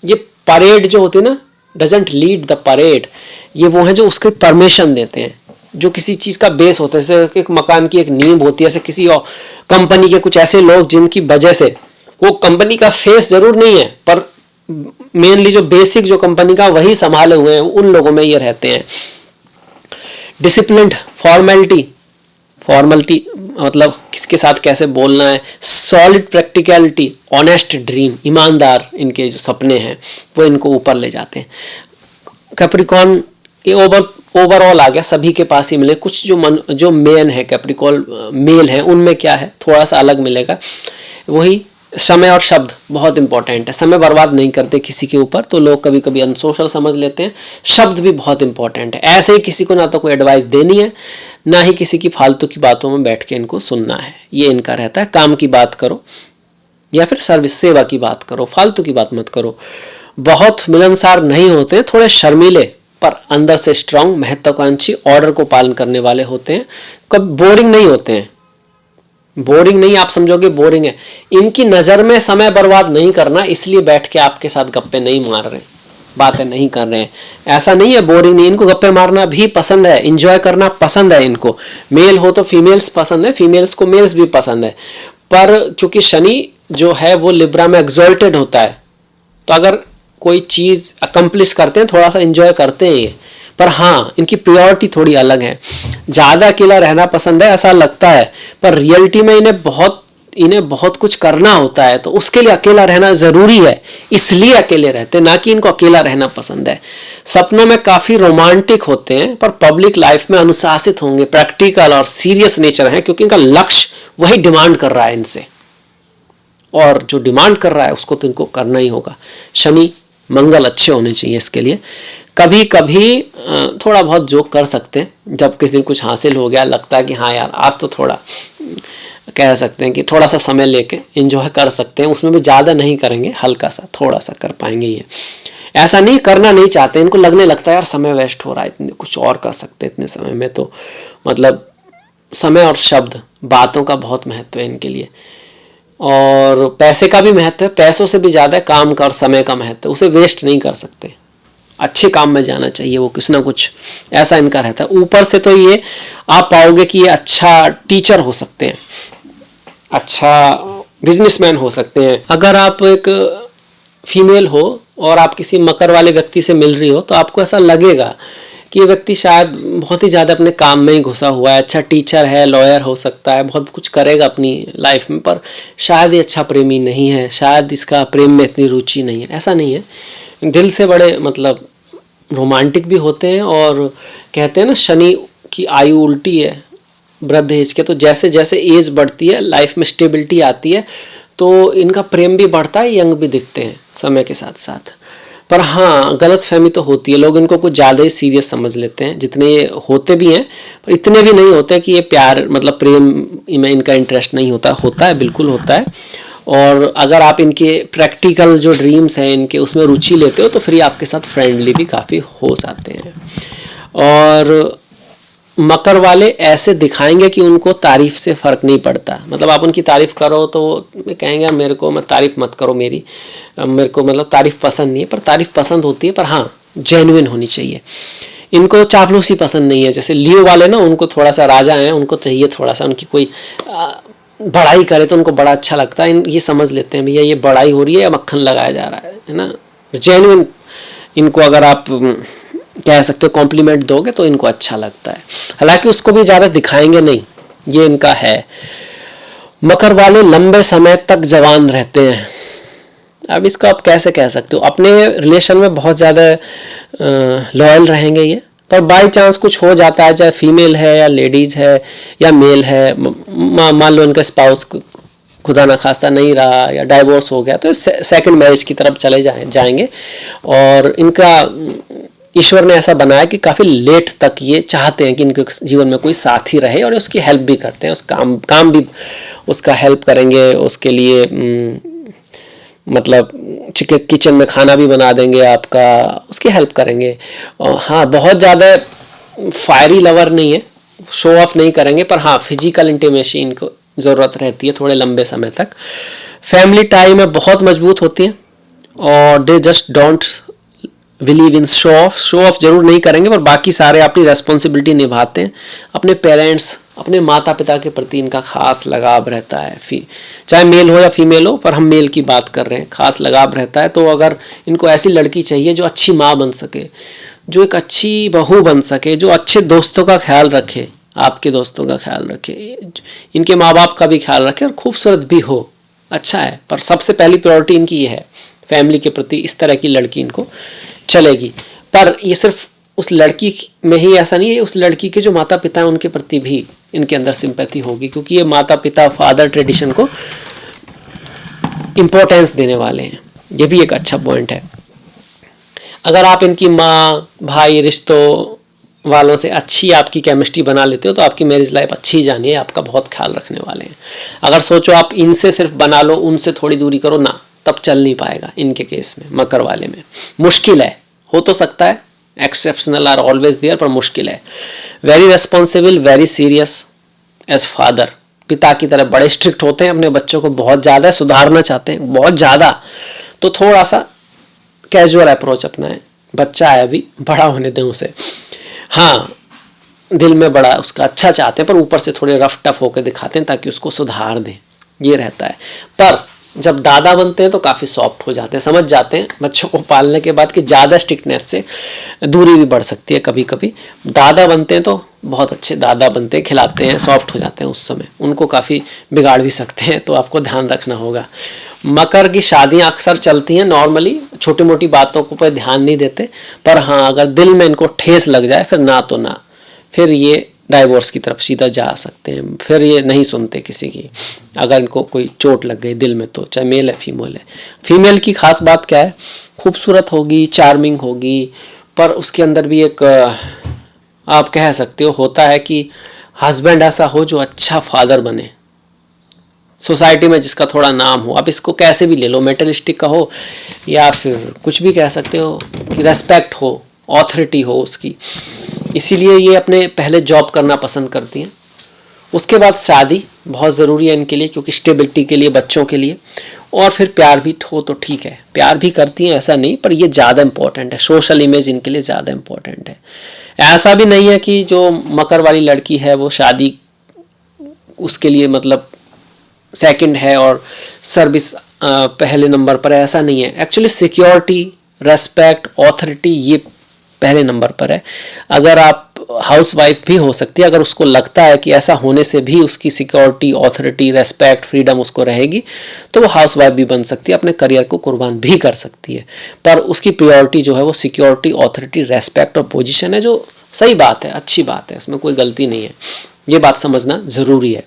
ये परेड जो होती है ना, डजंट लीड द परेड, ये वो है जो उसके परमिशन देते हैं, जो किसी चीज का बेस होता है। जैसे एक मकान की एक नींव होती है, ऐसे किसी और कंपनी के कुछ ऐसे लोग जिनकी वजह से वो कंपनी का फेस जरूर नहीं है, पर मेनली जो बेसिक जो कंपनी का वही संभाले हुए हैं, उन लोगों में ये रहते हैं। डिसिप्लिन्ड, फॉर्मेलिटी मतलब किसके साथ कैसे बोलना है। सॉलिड प्रैक्टिकलिटी, ऑनेस्ट ड्रीम, ईमानदार इनके जो सपने हैं वो इनको ऊपर ले जाते हैं। कैप्रिकॉर्न ये ओवरऑल आ गया, सभी के पास ही मिले। कुछ जो मेन है कैप्रिकॉर्न मेल है, उनमें क्या है थोड़ा सा अलग मिलेगा। वही समय और शब्द बहुत इंपॉर्टेंट है। समय बर्बाद नहीं करते किसी के ऊपर, तो लोग कभी कभी अनसोशल समझ लेते हैं। शब्द भी बहुत इंपॉर्टेंट है। ऐसे ही किसी को ना तो कोई एडवाइस देनी है, ना ही किसी की फालतू की बातों में बैठ के इनको सुनना है। ये इनका रहता है। काम की बात करो या फिर सर्विस सेवा की बात करो, फालतू की बात मत करो। बहुत मिलनसार नहीं होते हैं, थोड़े शर्मीले, पर अंदर से स्ट्रांग, महत्वाकांक्षी, ऑर्डर को पालन करने वाले होते हैं। कभी बोरिंग नहीं होते हैं। बोरिंग नहीं, आप समझोगे बोरिंग है। इनकी नज़र में समय बर्बाद नहीं करना, इसलिए बैठ के आपके साथ गप्पे नहीं मार रहे, बातें नहीं कर रहे हैं। ऐसा नहीं है बोरिंग नहीं, इनको गप्पे मारना भी पसंद है, इंजॉय करना पसंद है इनको। मेल हो तो फीमेल्स पसंद है, फीमेल्स को मेल्स भी पसंद है। पर क्योंकि शनि जो है वो लिब्रा में एक्सॉल्टेड होता है, तो अगर कोई चीज़ अकम्प्लिश करते हैं थोड़ा सा इंजॉय करते हैं ये। पर हाँ, इनकी प्रायोरिटी थोड़ी अलग है। ज़्यादा अकेला रहना पसंद है ऐसा लगता है, पर रियलिटी में इन्हें बहुत कुछ करना होता है, तो उसके लिए अकेला रहना ज़रूरी है, इसलिए अकेले रहते हैं, ना कि इनको अकेला रहना पसंद है। सपनों में काफ़ी रोमांटिक होते हैं, पर पब्लिक लाइफ में अनुशासित होंगे, प्रैक्टिकल और सीरियस नेचर है, क्योंकि इनका लक्ष्य वही डिमांड कर रहा है इनसे, और जो डिमांड कर रहा है उसको तो इनको करना ही होगा। शनि मंगल अच्छे होने चाहिए इसके लिए। कभी कभी थोड़ा बहुत जोक कर सकते हैं, जब किसी दिन कुछ हासिल हो गया, लगता है कि हाँ यार आज तो थोड़ा कह सकते हैं कि थोड़ा सा समय लेके एंजॉय कर सकते हैं। उसमें भी ज़्यादा नहीं करेंगे, हल्का सा थोड़ा सा कर पाएंगे। ये ऐसा नहीं करना नहीं चाहते, इनको लगने लगता है यार समय वेस्ट हो रहा है, इतने कुछ और कर सकते हैं इतने समय में। तो मतलब समय और शब्द, बातों का बहुत महत्व है इनके लिए, और पैसे का भी महत्व है। पैसों से भी ज़्यादा काम का और समय का महत्व है, उसे वेस्ट नहीं कर सकते। अच्छे काम में जाना चाहिए, वो कुछ ना कुछ ऐसा इनका रहता है। ऊपर से तो ये आप पाओगे कि ये अच्छा टीचर हो सकते हैं, अच्छा बिजनेसमैन हो सकते हैं। अगर आप एक फीमेल हो और आप किसी मकर वाले व्यक्ति से मिल रही हो तो आपको ऐसा लगेगा कि ये व्यक्ति शायद बहुत ही ज़्यादा अपने काम में ही घुसा हुआ है, अच्छा टीचर है, लॉयर हो सकता है, बहुत कुछ करेगा अपनी लाइफ में, पर शायद ये अच्छा प्रेमी नहीं है, शायद इसका प्रेम में इतनी रुचि नहीं है। ऐसा नहीं है, दिल से बड़े मतलब रोमांटिक भी होते हैं। और कहते हैं ना, शनि की आयु उल्टी है वृद्ध एज के, तो जैसे जैसे एज बढ़ती है, लाइफ में स्टेबिलिटी आती है, तो इनका प्रेम भी बढ़ता है, यंग भी दिखते हैं समय के साथ साथ। पर हाँ, गलत फहमी तो होती है, लोग इनको कुछ ज़्यादा ही सीरियस समझ लेते हैं, जितने ये होते भी हैं पर इतने भी नहीं होते कि ये प्यार मतलब प्रेम में इनका इंटरेस्ट नहीं होता। होता है, बिल्कुल होता है। और अगर आप इनके प्रैक्टिकल जो ड्रीम्स हैं इनके, उसमें रुचि लेते हो तो फिर ये आपके साथ फ्रेंडली भी काफ़ी हो जाते हैं। और मकर वाले ऐसे दिखाएंगे कि उनको तारीफ से फ़र्क नहीं पड़ता। मतलब आप उनकी तारीफ़ करो तो कहेंगे मेरे को मत तारीफ़ मत करो मेरी, मेरे को मतलब तारीफ़ पसंद नहीं है। पर तारीफ़ पसंद होती है, पर हाँ जेन्युइन होनी चाहिए। इनको चापलूसी पसंद नहीं है। जैसे लियो वाले ना, उनको थोड़ा सा राजा हैं, उनको चाहिए थोड़ा सा उनकी कोई बड़ाई करे तो उनको बड़ा अच्छा लगता है। ये समझ लेते हैं भैया ये बड़ाई हो रही है या मक्खन लगाया जा रहा है ना। जेन्युइन इनको अगर आप कह सकते हो कॉम्प्लीमेंट दोगे तो इनको अच्छा लगता है, हालांकि उसको भी ज़्यादा दिखाएंगे नहीं, ये इनका है। मकर वाले लंबे समय तक जवान रहते हैं। अब इसको आप कैसे कह सकते हो, अपने रिलेशन में बहुत ज़्यादा लॉयल रहेंगे ये, पर बाई चांस कुछ हो जाता है, चाहे फीमेल है या लेडीज़ है या मेल है, मान लो इनका स्पाउस खुदा न खास्ता नहीं रहा या डाइवोर्स हो गया, तो सेकंड मैरिज की तरफ चले जाएंगे। और इनका ईश्वर ने ऐसा बनाया कि काफ़ी लेट तक ये चाहते हैं कि इनके जीवन में कोई साथी रहे, और उसकी हेल्प भी करते हैं, उस काम भी उसका हेल्प करेंगे, उसके लिए मतलब किचन में खाना भी बना देंगे आपका, उसकी हेल्प करेंगे। और हाँ, बहुत ज़्यादा फायरी लवर नहीं है, शो ऑफ नहीं करेंगे, पर हाँ फिजिकल इंटीमेसी इनको ज़रूरत रहती है थोड़े लंबे समय तक। फैमिली टाई में बहुत मजबूत होती है, और they just don't believe in show off जरूर नहीं करेंगे, पर बाकी सारे अपनी रेस्पॉन्सिबिलिटी निभाते हैं। अपने पेरेंट्स, अपने माता पिता के प्रति इनका खास लगाव रहता है, चाहे मेल हो या फीमेल हो, पर हम मेल की बात कर रहे हैं, खास लगाव रहता है। तो अगर इनको ऐसी लड़की चाहिए जो अच्छी माँ बन सके, जो एक अच्छी बहू बन सके, जो अच्छे दोस्तों का ख्याल रखे, आपके दोस्तों का ख्याल रखे, इनके माँ बाप का भी ख्याल रखे, और खूबसूरत भी हो, अच्छा है। पर सबसे पहली प्रायोरिटी इनकी ये है, फैमिली के प्रति इस तरह की लड़की इनको चलेगी। पर ये सिर्फ उस लड़की में ही ऐसा नहीं है, उस लड़की के जो माता पिता हैं उनके प्रति भी इनके अंदर सिंपैथी होगी, क्योंकि ये माता पिता फादर ट्रेडिशन को इम्पोर्टेंस देने वाले हैं। ये भी एक अच्छा पॉइंट है। अगर आप इनकी माँ भाई रिश्तों वालों से अच्छी आपकी केमिस्ट्री बना लेते हो तो आपकी मैरिज लाइफ अच्छी जानी है, आपका बहुत ख्याल रखने वाले हैं। अगर सोचो आप इनसे सिर्फ बना लो, उनसे थोड़ी दूरी करो ना, तब चल नहीं पाएगा। इनके केस में, मकर वाले में मुश्किल है, हो तो सकता है, एक्सेप्शनल आर ऑलवेज देयर, पर मुश्किल है। Very responsible, very serious as father, पिता की तरह बड़े स्ट्रिक्ट होते हैं, अपने बच्चों को बहुत ज़्यादा सुधारना चाहते हैं, बहुत ज़्यादा। तो थोड़ा सा कैजुअल अप्रोच अपनाएं, बच्चा है अभी, बड़ा होने दें उसे। हाँ, दिल में बड़ा उसका अच्छा चाहते हैं, पर ऊपर से थोड़े रफ टफ होकर दिखाते हैं ताकि उसको सुधार दें, ये रहता है। पर जब दादा बनते हैं तो काफ़ी सॉफ्ट हो जाते हैं, समझ जाते हैं बच्चों को पालने के बाद कि ज़्यादा स्ट्रिक्टनेस से दूरी भी बढ़ सकती है कभी कभी। दादा बनते हैं तो बहुत अच्छे दादा बनते हैं, खिलाते हैं, सॉफ्ट हो जाते हैं, उस समय उनको काफ़ी बिगाड़ भी सकते हैं, तो आपको ध्यान रखना होगा। मकर की शादियाँ अक्सर चलती हैं नॉर्मली, छोटी मोटी बातों को पर ध्यान नहीं देते, पर हाँ अगर दिल में इनको ठेस लग जाए फिर ना तो ना, फिर ये डाइवोर्स की तरफ सीधा जा सकते हैं। फिर ये नहीं सुनते किसी की, अगर इनको कोई चोट लग गई दिल में, तो चाहे मेल है फीमेल है। फीमेल की खास बात क्या है, खूबसूरत होगी, चार्मिंग होगी, पर उसके अंदर भी एक आप कह सकते हो होता है कि हस्बैंड ऐसा हो जो अच्छा फादर बने, सोसाइटी में जिसका थोड़ा नाम हो। आप इसको कैसे भी ले लो, मेटलिस्टिक का हो या फिर कुछ भी कह सकते हो, कि रेस्पेक्ट हो, ऑथोरिटी हो उसकी। इसीलिए ये अपने पहले जॉब करना पसंद करती हैं, उसके बाद शादी बहुत ज़रूरी है इनके लिए, क्योंकि स्टेबिलिटी के लिए, बच्चों के लिए। और फिर प्यार भी हो तो ठीक है, प्यार भी करती हैं ऐसा नहीं, पर ये ज़्यादा इम्पोर्टेंट है, सोशल इमेज इनके लिए ज़्यादा इम्पोर्टेंट है। ऐसा भी नहीं है कि जो मकर वाली लड़की है वो शादी उसके लिए मतलब सेकंड है और सर्विस पहले नंबर पर है, ऐसा नहीं है। एक्चुअली सिक्योरिटी, रेस्पेक्ट, ऑथोरिटी ये पहले नंबर पर है। अगर आप हाउस वाइफ भी हो सकती है, अगर उसको लगता है कि ऐसा होने से भी उसकी सिक्योरिटी, ऑथोरिटी, रेस्पेक्ट, फ्रीडम उसको रहेगी, तो वो हाउस वाइफ भी बन सकती है, अपने करियर को कुर्बान भी कर सकती है। पर उसकी प्रायोरिटी जो है वो सिक्योरिटी, ऑथोरिटी, रेस्पेक्ट और पोजीशन है, जो सही बात है, अच्छी बात है, उसमें कोई गलती नहीं है। ये बात समझना ज़रूरी है।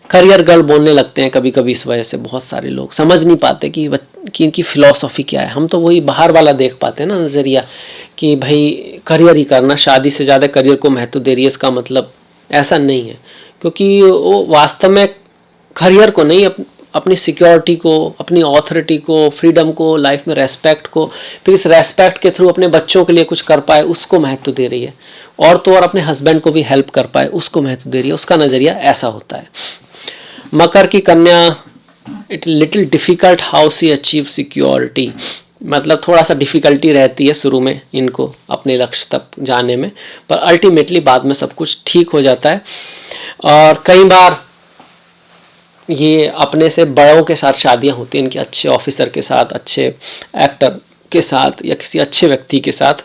करियर गर्ल बोलने लगते हैं कभी कभी, इस वजह से बहुत सारे लोग समझ नहीं पाते कि इनकी फ़िलॉसफ़ी क्या है। हम तो वही बाहर वाला देख पाते हैं ना, नज़रिया कि भाई करियर ही करना, शादी से ज़्यादा करियर को महत्व दे रही है, इसका मतलब ऐसा नहीं है। क्योंकि वो वास्तव में करियर को नहीं, अपनी सिक्योरिटी को, अपनी ऑथोरिटी को, फ्रीडम को, लाइफ में रेस्पेक्ट को, फिर इस रेस्पेक्ट के थ्रू अपने बच्चों के लिए कुछ कर पाए, उसको महत्व दे रही है। और तो और अपने हस्बैंड को भी हेल्प कर पाए, उसको महत्व दे रही है। उसका नज़रिया ऐसा होता है। मकर की कन्या, it little difficult how see achieve security, मतलब थोड़ा सा डिफ़िकल्टी रहती है शुरू में इनको अपने लक्ष्य तक जाने में, पर अल्टीमेटली बाद में सब कुछ ठीक हो जाता है। और कई बार ये अपने से बड़ों के साथ शादियां होती हैं इनके, अच्छे ऑफिसर के साथ, अच्छे एक्टर के साथ, या किसी अच्छे व्यक्ति के साथ।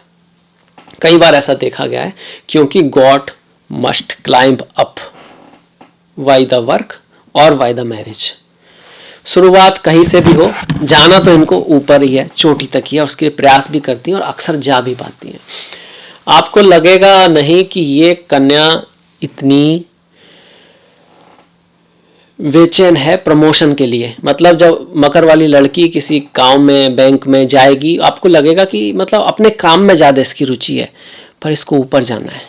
कई बार ऐसा देखा गया है, क्योंकि God must climb up why the work और वाई द मैरिज। शुरुआत कहीं से भी हो, जाना तो इनको ऊपर ही है, चोटी तक ही है, और उसके लिए प्रयास भी करती हैं और अक्सर जा भी पाती हैं। आपको लगेगा नहीं कि ये कन्या इतनी बेचैन है प्रमोशन के लिए। मतलब जब मकर वाली लड़की किसी काम में, बैंक में जाएगी, आपको लगेगा कि मतलब अपने काम में ज़्यादा इसकी रुचि है, पर इसको ऊपर जाना है,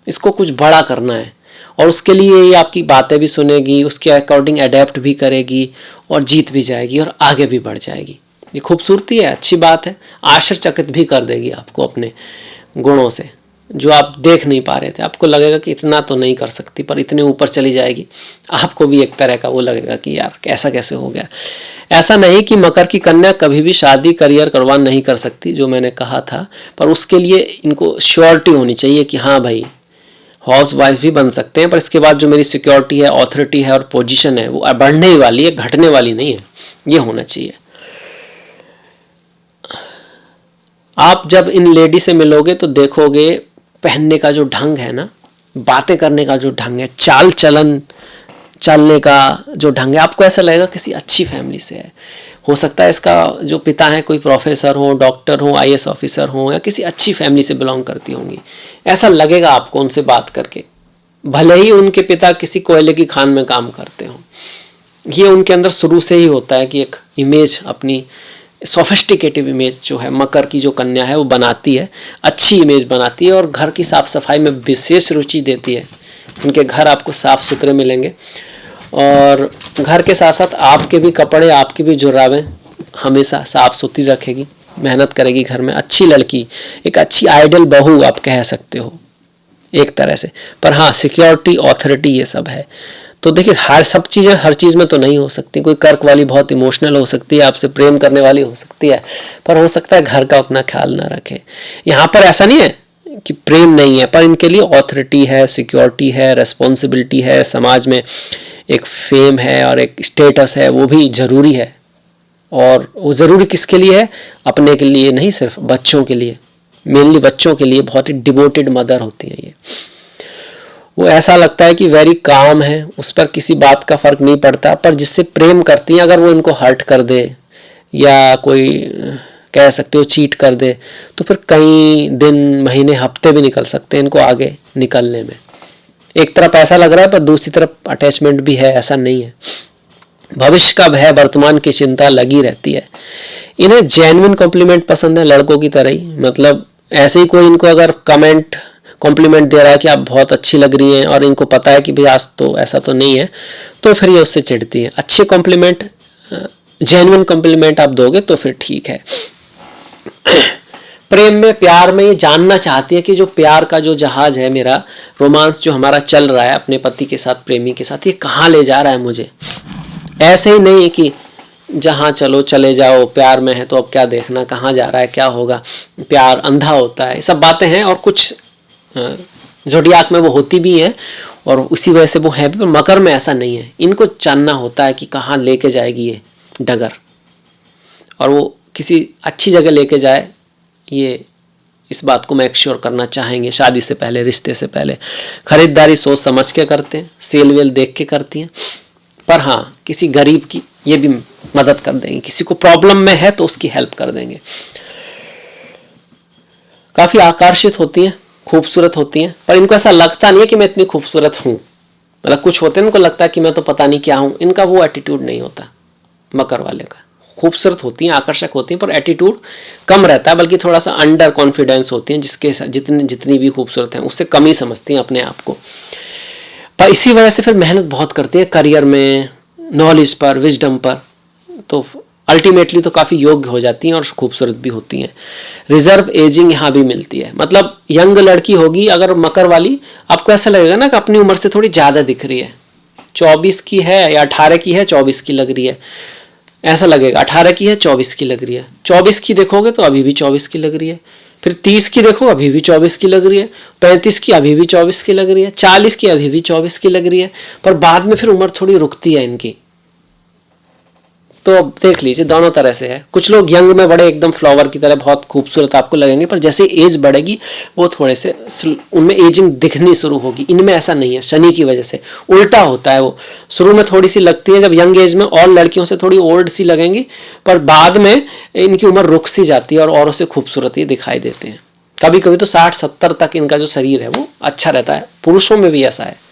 इसको कुछ बड़ा करना है, और उसके लिए ये आपकी बातें भी सुनेगी, उसके अकॉर्डिंग अडेप्ट भी करेगी और जीत भी जाएगी और आगे भी बढ़ जाएगी। ये खूबसूरती है, अच्छी बात है, आश्चर्यचकित भी कर देगी आपको अपने गुणों से, जो आप देख नहीं पा रहे थे। आपको लगेगा कि इतना तो नहीं कर सकती, पर इतने ऊपर चली जाएगी, आपको भी एक तरह का वो लगेगा कि यार ऐसा कैसे हो गया। ऐसा नहीं कि मकर की कन्या कभी भी शादी, करियर कुर्बान नहीं कर सकती, जो मैंने कहा था, पर उसके लिए इनको श्योरिटी होनी चाहिए कि हाँ भाई हाउस वाइफ भी बन सकते हैं, पर इसके बाद जो मेरी सिक्योरिटी है, ऑथोरिटी है और पोजीशन है, वो बढ़ने ही वाली है, घटने वाली नहीं है। ये होना चाहिए। आप जब इन लेडी से मिलोगे तो देखोगे पहनने का जो ढंग है ना, बातें करने का जो ढंग है, चाल चलन चलने का जो ढंग है, आपको ऐसा लगेगा किसी अच्छी फैमिली से है। हो सकता है इसका जो पिता है कोई प्रोफेसर हो, डॉक्टर हो, आईएएस ऑफिसर हो, या किसी अच्छी फैमिली से बिलोंग करती होंगी, ऐसा लगेगा आपको उनसे बात करके, भले ही उनके पिता किसी कोयले की खान में काम करते हों। ये उनके अंदर शुरू से ही होता है कि एक इमेज, अपनी सोफिस्टिकेटिव इमेज जो है मकर की जो कन्या है वो बनाती है, अच्छी इमेज बनाती है, और घर की साफ सफाई में विशेष रुचि देती है। उनके घर आपको साफ सुथरे मिलेंगे, और घर के साथ साथ आपके भी कपड़े, आपकी भी जुराबें हमेशा साफ सुथरी रखेगी, मेहनत करेगी घर में। अच्छी लड़की, एक अच्छी आइडियल बहू आप कह सकते हो एक तरह से। पर हाँ, सिक्योरिटी, ऑथोरिटी ये सब है। तो देखिए, सब चीज़ें हर चीज़ में तो नहीं हो सकती। कोई कर्क वाली बहुत इमोशनल हो सकती है, आपसे प्रेम करने वाली हो सकती है, पर हो सकता है घर का उतना ख्याल ना रखे। यहाँ पर ऐसा नहीं है कि प्रेम नहीं है, पर इनके लिए ऑथोरिटी है, सिक्योरिटी है, रेस्पॉन्सिबिलिटी है, समाज में एक फेम है और एक स्टेटस है, वो भी ज़रूरी है। और वो ज़रूरी किसके लिए है? अपने के लिए नहीं, सिर्फ बच्चों के लिए, मेनली बच्चों के लिए। बहुत ही डिवोटेड मदर होती है ये। वो ऐसा लगता है कि वेरी काम है, उस पर किसी बात का फ़र्क नहीं पड़ता, पर जिससे प्रेम करती हैं अगर वो इनको हर्ट कर दे या कोई कह सकते हो चीट कर दे, तो फिर कई दिन, महीने, हफ्ते भी निकल सकते हैं इनको आगे निकलने में। एक तरफ ऐसा लग रहा है, पर दूसरी तरफ अटैचमेंट भी है, ऐसा नहीं है। भविष्य का भय, वर्तमान की चिंता लगी रहती है। इन्हें जेन्युइन कॉम्प्लीमेंट पसंद है, लड़कों की तरह ही। मतलब ऐसे ही कोई इनको अगर कॉम्प्लीमेंट दे रहा है कि आप बहुत अच्छी लग रही हैं, और इनको पता है कि भाई आज तो ऐसा तो नहीं है, तो फिर ये उससे चिढ़ती है। अच्छे कॉम्प्लीमेंट, जेन्युइन कॉम्प्लीमेंट आप दोगे तो फिर ठीक है। प्रेम में, प्यार में ये जानना चाहती है कि जो प्यार का जो जहाज है, मेरा रोमांस जो हमारा चल रहा है अपने पति के साथ, प्रेमी के साथ, ये कहाँ ले जा रहा है मुझे। ऐसे ही नहीं कि जहाँ चलो चले जाओ, प्यार में है तो अब क्या देखना, कहाँ जा रहा है, क्या होगा, प्यार अंधा होता है, सब बातें हैं। और कुछ ज़ोडियाक में वो होती भी हैं, और उसी वजह से वो हैप्पी। पर मकर में ऐसा नहीं है, इनको जानना होता है कि कहाँ लेके जाएगी ये डगर, और वो किसी अच्छी जगह लेके जाए, ये इस बात को मेक श्योर करना चाहेंगे शादी से पहले, रिश्ते से पहले। खरीदारी सोच समझ के करते हैं, सेल वेल देख के करती हैं। पर हाँ, किसी गरीब की ये भी मदद कर देंगे, किसी को प्रॉब्लम में है तो उसकी हेल्प कर देंगे। काफ़ी आकर्षित होती हैं, खूबसूरत होती हैं, पर इनको ऐसा लगता नहीं है कि मैं इतनी खूबसूरत हूँ। मतलब कुछ होते हैं इनको लगता है कि मैं तो पता नहीं क्या हूँ। इनका वो एटीट्यूड नहीं होता मकर वाले का। खूबसूरत होती हैं, आकर्षक होती हैं, पर एटीट्यूड कम रहता है, बल्कि थोड़ा सा अंडर कॉन्फिडेंस होती हैं। जिसके जितनी भी खूबसूरत हैं उससे कम ही समझती हैं अपने आप को। पर इसी वजह से फिर मेहनत बहुत करती है करियर में, नॉलेज पर, विजडम पर, तो अल्टीमेटली तो काफ़ी योग्य हो जाती हैं और खूबसूरत भी होती हैं। रिजर्व एजिंग यहाँ भी मिलती है, मतलब यंग लड़की होगी अगर मकर वाली, आपको ऐसा लगेगा ना कि अपनी उम्र से थोड़ी ज़्यादा दिख रही है। 24 की है या 18 की है, 24 की लग रही है, ऐसा लगेगा। 18 की है, 24 की लग रही है। 24 की देखोगे तो अभी भी 24 की लग रही है। फिर 30 की देखो, अभी भी 24 की लग रही है। 35 की अभी भी 24 की लग रही है। 40 की अभी भी 24 की लग रही है। पर बाद में फिर उम्र थोड़ी रुकती है इनकी। तो अब देख लीजिए, दोनों तरह से है। कुछ लोग यंग में बड़े एकदम फ्लावर की तरह बहुत खूबसूरत आपको लगेंगे, पर जैसे एज बढ़ेगी वो थोड़े से उनमें एजिंग दिखनी शुरू होगी। इनमें ऐसा नहीं है, शनि की वजह से उल्टा होता है। वो शुरू में थोड़ी सी लगती है जब यंग एज में, और लड़कियों से थोड़ी ओल्ड सी लगेंगी, पर बाद में इनकी उम्र रुक सी जाती है और औरों से खूबसूरत ही दिखाई देते हैं। कभी कभी तो 60-70 तक इनका जो शरीर है वो अच्छा रहता है। पुरुषों में भी ऐसा है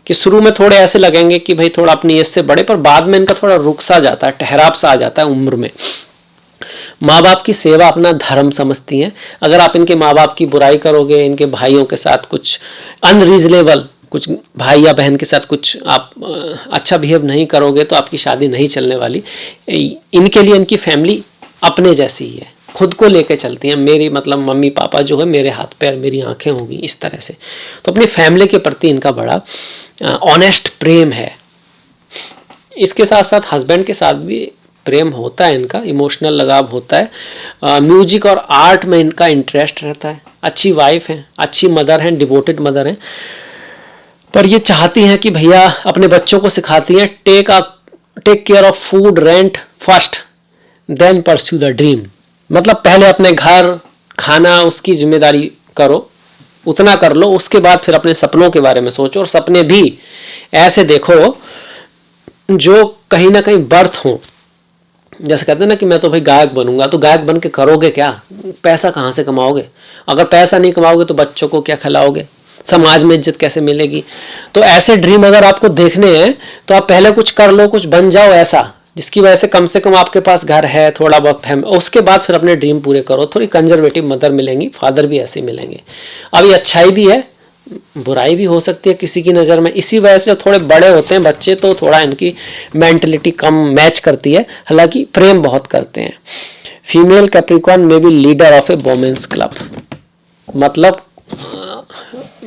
कि शुरू में थोड़े ऐसे लगेंगे कि भाई थोड़ा अपनी एज से बड़े, पर बाद में इनका थोड़ा रुक सा जाता है, ठहराव सा आ जाता है उम्र में। माँ बाप की सेवा अपना धर्म समझती हैं। अगर आप इनके माँ बाप की बुराई करोगे, इनके भाइयों के साथ कुछ अनरीजनेबल, कुछ भाई या बहन के साथ कुछ आप अच्छा बिहेव नहीं करोगे, तो आपकी शादी नहीं चलने वाली। इनके लिए इनकी फैमिली अपने जैसी ही है, खुद को लेके चलती हैं। मेरी मतलब मम्मी पापा जो है मेरे हाथ पैर मेरी आंखें होगी, इस तरह से। तो अपनी फैमिली के प्रति इनका बड़ा ऑनेस्ट प्रेम है। इसके साथ साथ हस्बैंड के साथ भी प्रेम होता है इनका, इमोशनल लगाव होता है। म्यूजिक और आर्ट में इनका इंटरेस्ट रहता है। अच्छी वाइफ है, अच्छी मदर हैं, डिवोटेड मदर हैं। पर ये चाहती हैं कि भैया, अपने बच्चों को सिखाती हैं, take care of food rent first then pursue the dream. मतलब पहले अपने घर खाना उसकी जिम्मेदारी करो, उतना कर लो, उसके बाद फिर अपने सपनों के बारे में सोचो। और सपने भी ऐसे देखो जो कहीं ना कहीं बर्थ हो। जैसे कहते हैं ना कि मैं तो भाई गायक बनूंगा, तो गायक बन के करोगे क्या? पैसा कहाँ से कमाओगे? अगर पैसा नहीं कमाओगे तो बच्चों को क्या खिलाओगे? समाज में इज्जत कैसे मिलेगी? तो ऐसे ड्रीम अगर आपको देखने हैं तो आप पहले कुछ कर लो, कुछ बन जाओ ऐसा जिसकी वजह से कम आपके पास घर है, थोड़ा बहुत फैमिली, उसके बाद फिर अपने ड्रीम पूरे करो। थोड़ी कंजर्वेटिव मदर मिलेंगी, फादर भी ऐसे मिलेंगे। अब ये अच्छाई भी है, बुराई भी हो सकती है किसी की नज़र में। इसी वजह से जब थोड़े बड़े होते हैं बच्चे तो थोड़ा इनकी मेंटलिटी कम मैच करती है, हालांकि प्रेम बहुत करते हैं। फीमेल कैप्रिकॉर्न में भी leader of a women's club, मतलब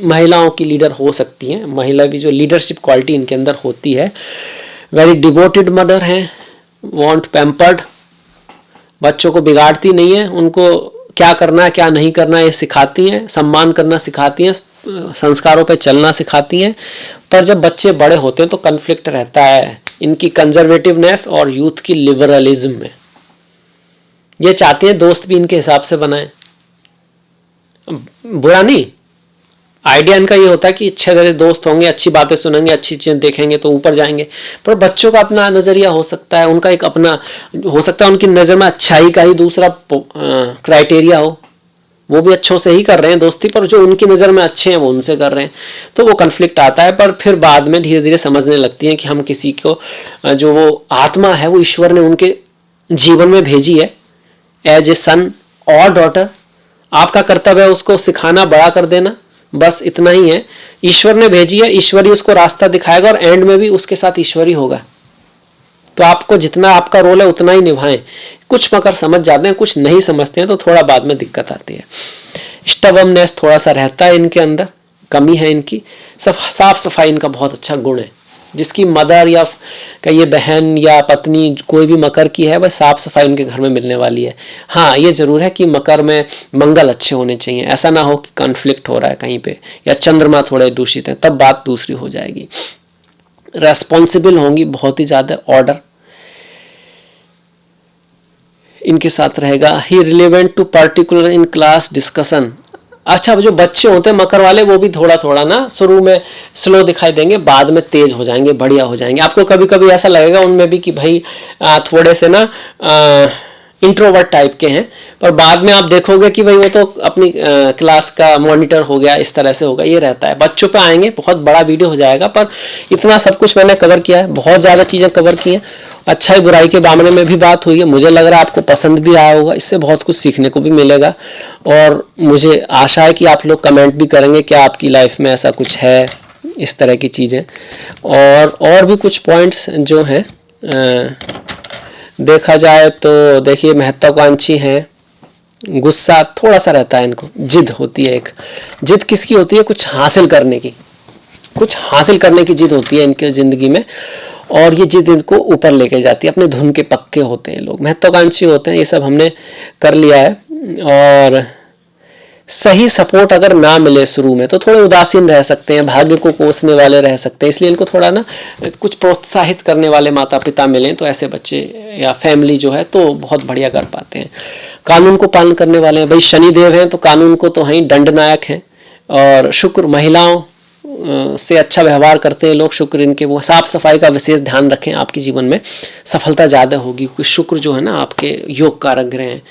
महिलाओं की लीडर हो सकती हैं। महिला भी जो लीडरशिप क्वालिटी इनके अंदर होती है। वेरी डिवोटेड मदर हैं, वांट पैम्पर्ड, बच्चों को बिगाड़ती नहीं है, उनको क्या करना है क्या नहीं करना ये सिखाती हैं, सम्मान करना सिखाती हैं, संस्कारों पे चलना सिखाती हैं। पर जब बच्चे बड़े होते हैं तो कन्फ्लिक्ट रहता है इनकी कंजर्वेटिवनेस और यूथ की लिबरलिज्म में। ये चाहती हैं दोस्त भी इनके हिसाब से बनाएं, बुरा नहीं, आइडिया इनका ये होता है कि अच्छे तरह दोस्त होंगे, अच्छी बातें सुनेंगे, अच्छी चीजें देखेंगे तो ऊपर जाएंगे। पर बच्चों का अपना नजरिया हो सकता है, उनका एक अपना हो सकता है, उनकी नज़र में अच्छाई का ही दूसरा क्राइटेरिया हो। वो भी अच्छों से ही कर रहे हैं दोस्ती, पर जो उनकी नज़र में अच्छे हैं वो उनसे कर रहे हैं, तो वो कन्फ्लिक्ट आता है। पर फिर बाद में धीरे धीरे समझने लगती हैं कि हम किसी को, जो वो आत्मा है वो ईश्वर ने उनके जीवन में भेजी है एज ए सन और डॉटर। आपका कर्तव्य है उसको सिखाना, बड़ा कर देना, बस इतना ही है। ईश्वर ने भेजी है, ईश्वर ही उसको रास्ता दिखाएगा और एंड में भी उसके साथ ईश्वर ही होगा। तो आपको जितना आपका रोल है उतना ही निभाएं। कुछ मकर समझ जाते हैं, कुछ नहीं समझते हैं, तो थोड़ा बाद में दिक्कत आती है। स्टबर्ननेस थोड़ा सा रहता है इनके अंदर, कमी है इनकी। साफ सफाई इनका बहुत अच्छा गुण है। जिसकी मदर या कहिए बहन या पत्नी कोई भी मकर की है, वह साफ सफाई उनके घर में मिलने वाली है। हाँ, ये जरूर है कि मकर में मंगल अच्छे होने चाहिए, ऐसा ना हो कि कॉन्फ्लिक्ट हो रहा है कहीं पे या चंद्रमा थोड़े दूषित है, तब बात दूसरी हो जाएगी। रेस्पॉन्सिबल होंगी बहुत ही ज़्यादा, ऑर्डर इनके साथ रहेगा। He relevant to particular in class discussion. अच्छा, जो बच्चे होते हैं मकर वाले वो भी थोड़ा थोड़ा ना शुरू में स्लो दिखाई देंगे, बाद में तेज हो जाएंगे, बढ़िया हो जाएंगे। आपको कभी कभी ऐसा लगेगा उनमें भी कि भाई थोड़े से ना इंट्रोवर्ट टाइप के हैं, पर बाद में आप देखोगे कि भाई वो तो अपनी क्लास का मॉनिटर हो गया, इस तरह से होगा। ये रहता है। बच्चों पे आएंगे, बहुत बड़ा वीडियो हो जाएगा, पर इतना सब कुछ मैंने कवर किया है, बहुत ज़्यादा चीज़ें कवर की हैं। अच्छाई बुराई के बारे में भी बात हुई है। मुझे लग रहा है आपको पसंद भी आया होगा, इससे बहुत कुछ सीखने को भी मिलेगा। और मुझे आशा है कि आप लोग कमेंट भी करेंगे क्या आपकी लाइफ में ऐसा कुछ है, इस तरह की चीज़ें। और भी कुछ पॉइंट्स जो हैं देखा जाए तो देखिए, महत्वाकांक्षी हैं, गुस्सा थोड़ा सा रहता है इनको, जिद होती है एक। जिद किसकी होती है? कुछ हासिल करने की, कुछ हासिल करने की जिद होती है इनकी ज़िंदगी में, और ये जिद इनको ऊपर लेके जाती है। अपने धुन के पक्के होते हैं लोग, महत्वाकांक्षी होते हैं। ये सब हमने कर लिया है। और सही सपोर्ट अगर ना मिले शुरू में तो थोड़े उदासीन रह सकते हैं, भाग्य को कोसने वाले रह सकते हैं। इसलिए इनको थोड़ा ना कुछ प्रोत्साहित करने वाले माता पिता मिलें तो ऐसे बच्चे या फैमिली जो है तो बहुत बढ़िया कर पाते हैं। कानून को पालन करने वाले हैं, भाई शनिदेव हैं तो कानून को तो हैं, दंडनायक हैं। और शुक्र, महिलाओं से अच्छा व्यवहार करते हैं लोग, शुक्र इनके, वो साफ सफाई का विशेष ध्यान रखें, आपके जीवन में सफलता ज़्यादा होगी, क्योंकि शुक्र जो है ना आपके योग कारक ग्रह हैं,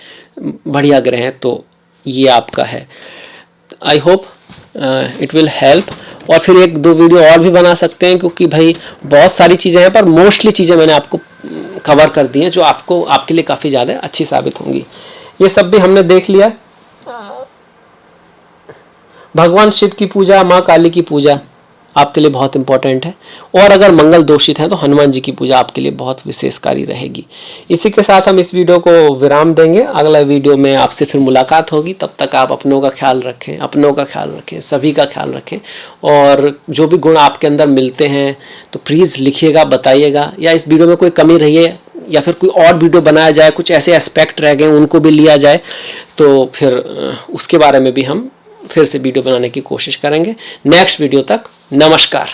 बढ़िया ग्रह हैं, तो ये आपका है। I hope it will help. और फिर एक दो वीडियो और भी बना सकते हैं, क्योंकि भाई बहुत सारी चीज़ें हैं, पर मोस्टली चीज़ें मैंने आपको कवर कर दी हैं जो आपको आपके लिए काफ़ी ज़्यादा अच्छी साबित होंगी। ये सब भी हमने देख लिया। भगवान शिव की पूजा, माँ काली की पूजा आपके लिए बहुत इंपॉर्टेंट है। और अगर मंगल दोषित है तो हनुमान जी की पूजा आपके लिए बहुत विशेषकारी रहेगी। इसी के साथ हम इस वीडियो को विराम देंगे। अगला वीडियो में आपसे फिर मुलाकात होगी। तब तक आप अपनों का ख्याल रखें, अपनों का ख्याल रखें, सभी का ख्याल रखें। और जो भी गुण आपके अंदर मिलते हैं तो प्लीज़ लिखिएगा, बताइएगा, या इस वीडियो में कोई कमी रही है या फिर कोई और वीडियो बनाया जाए, कुछ ऐसे एस्पेक्ट रह गए उनको भी लिया जाए, तो फिर उसके बारे में भी हम फिर से वीडियो बनाने की कोशिश करेंगे। नेक्स्ट वीडियो तक नमस्कार।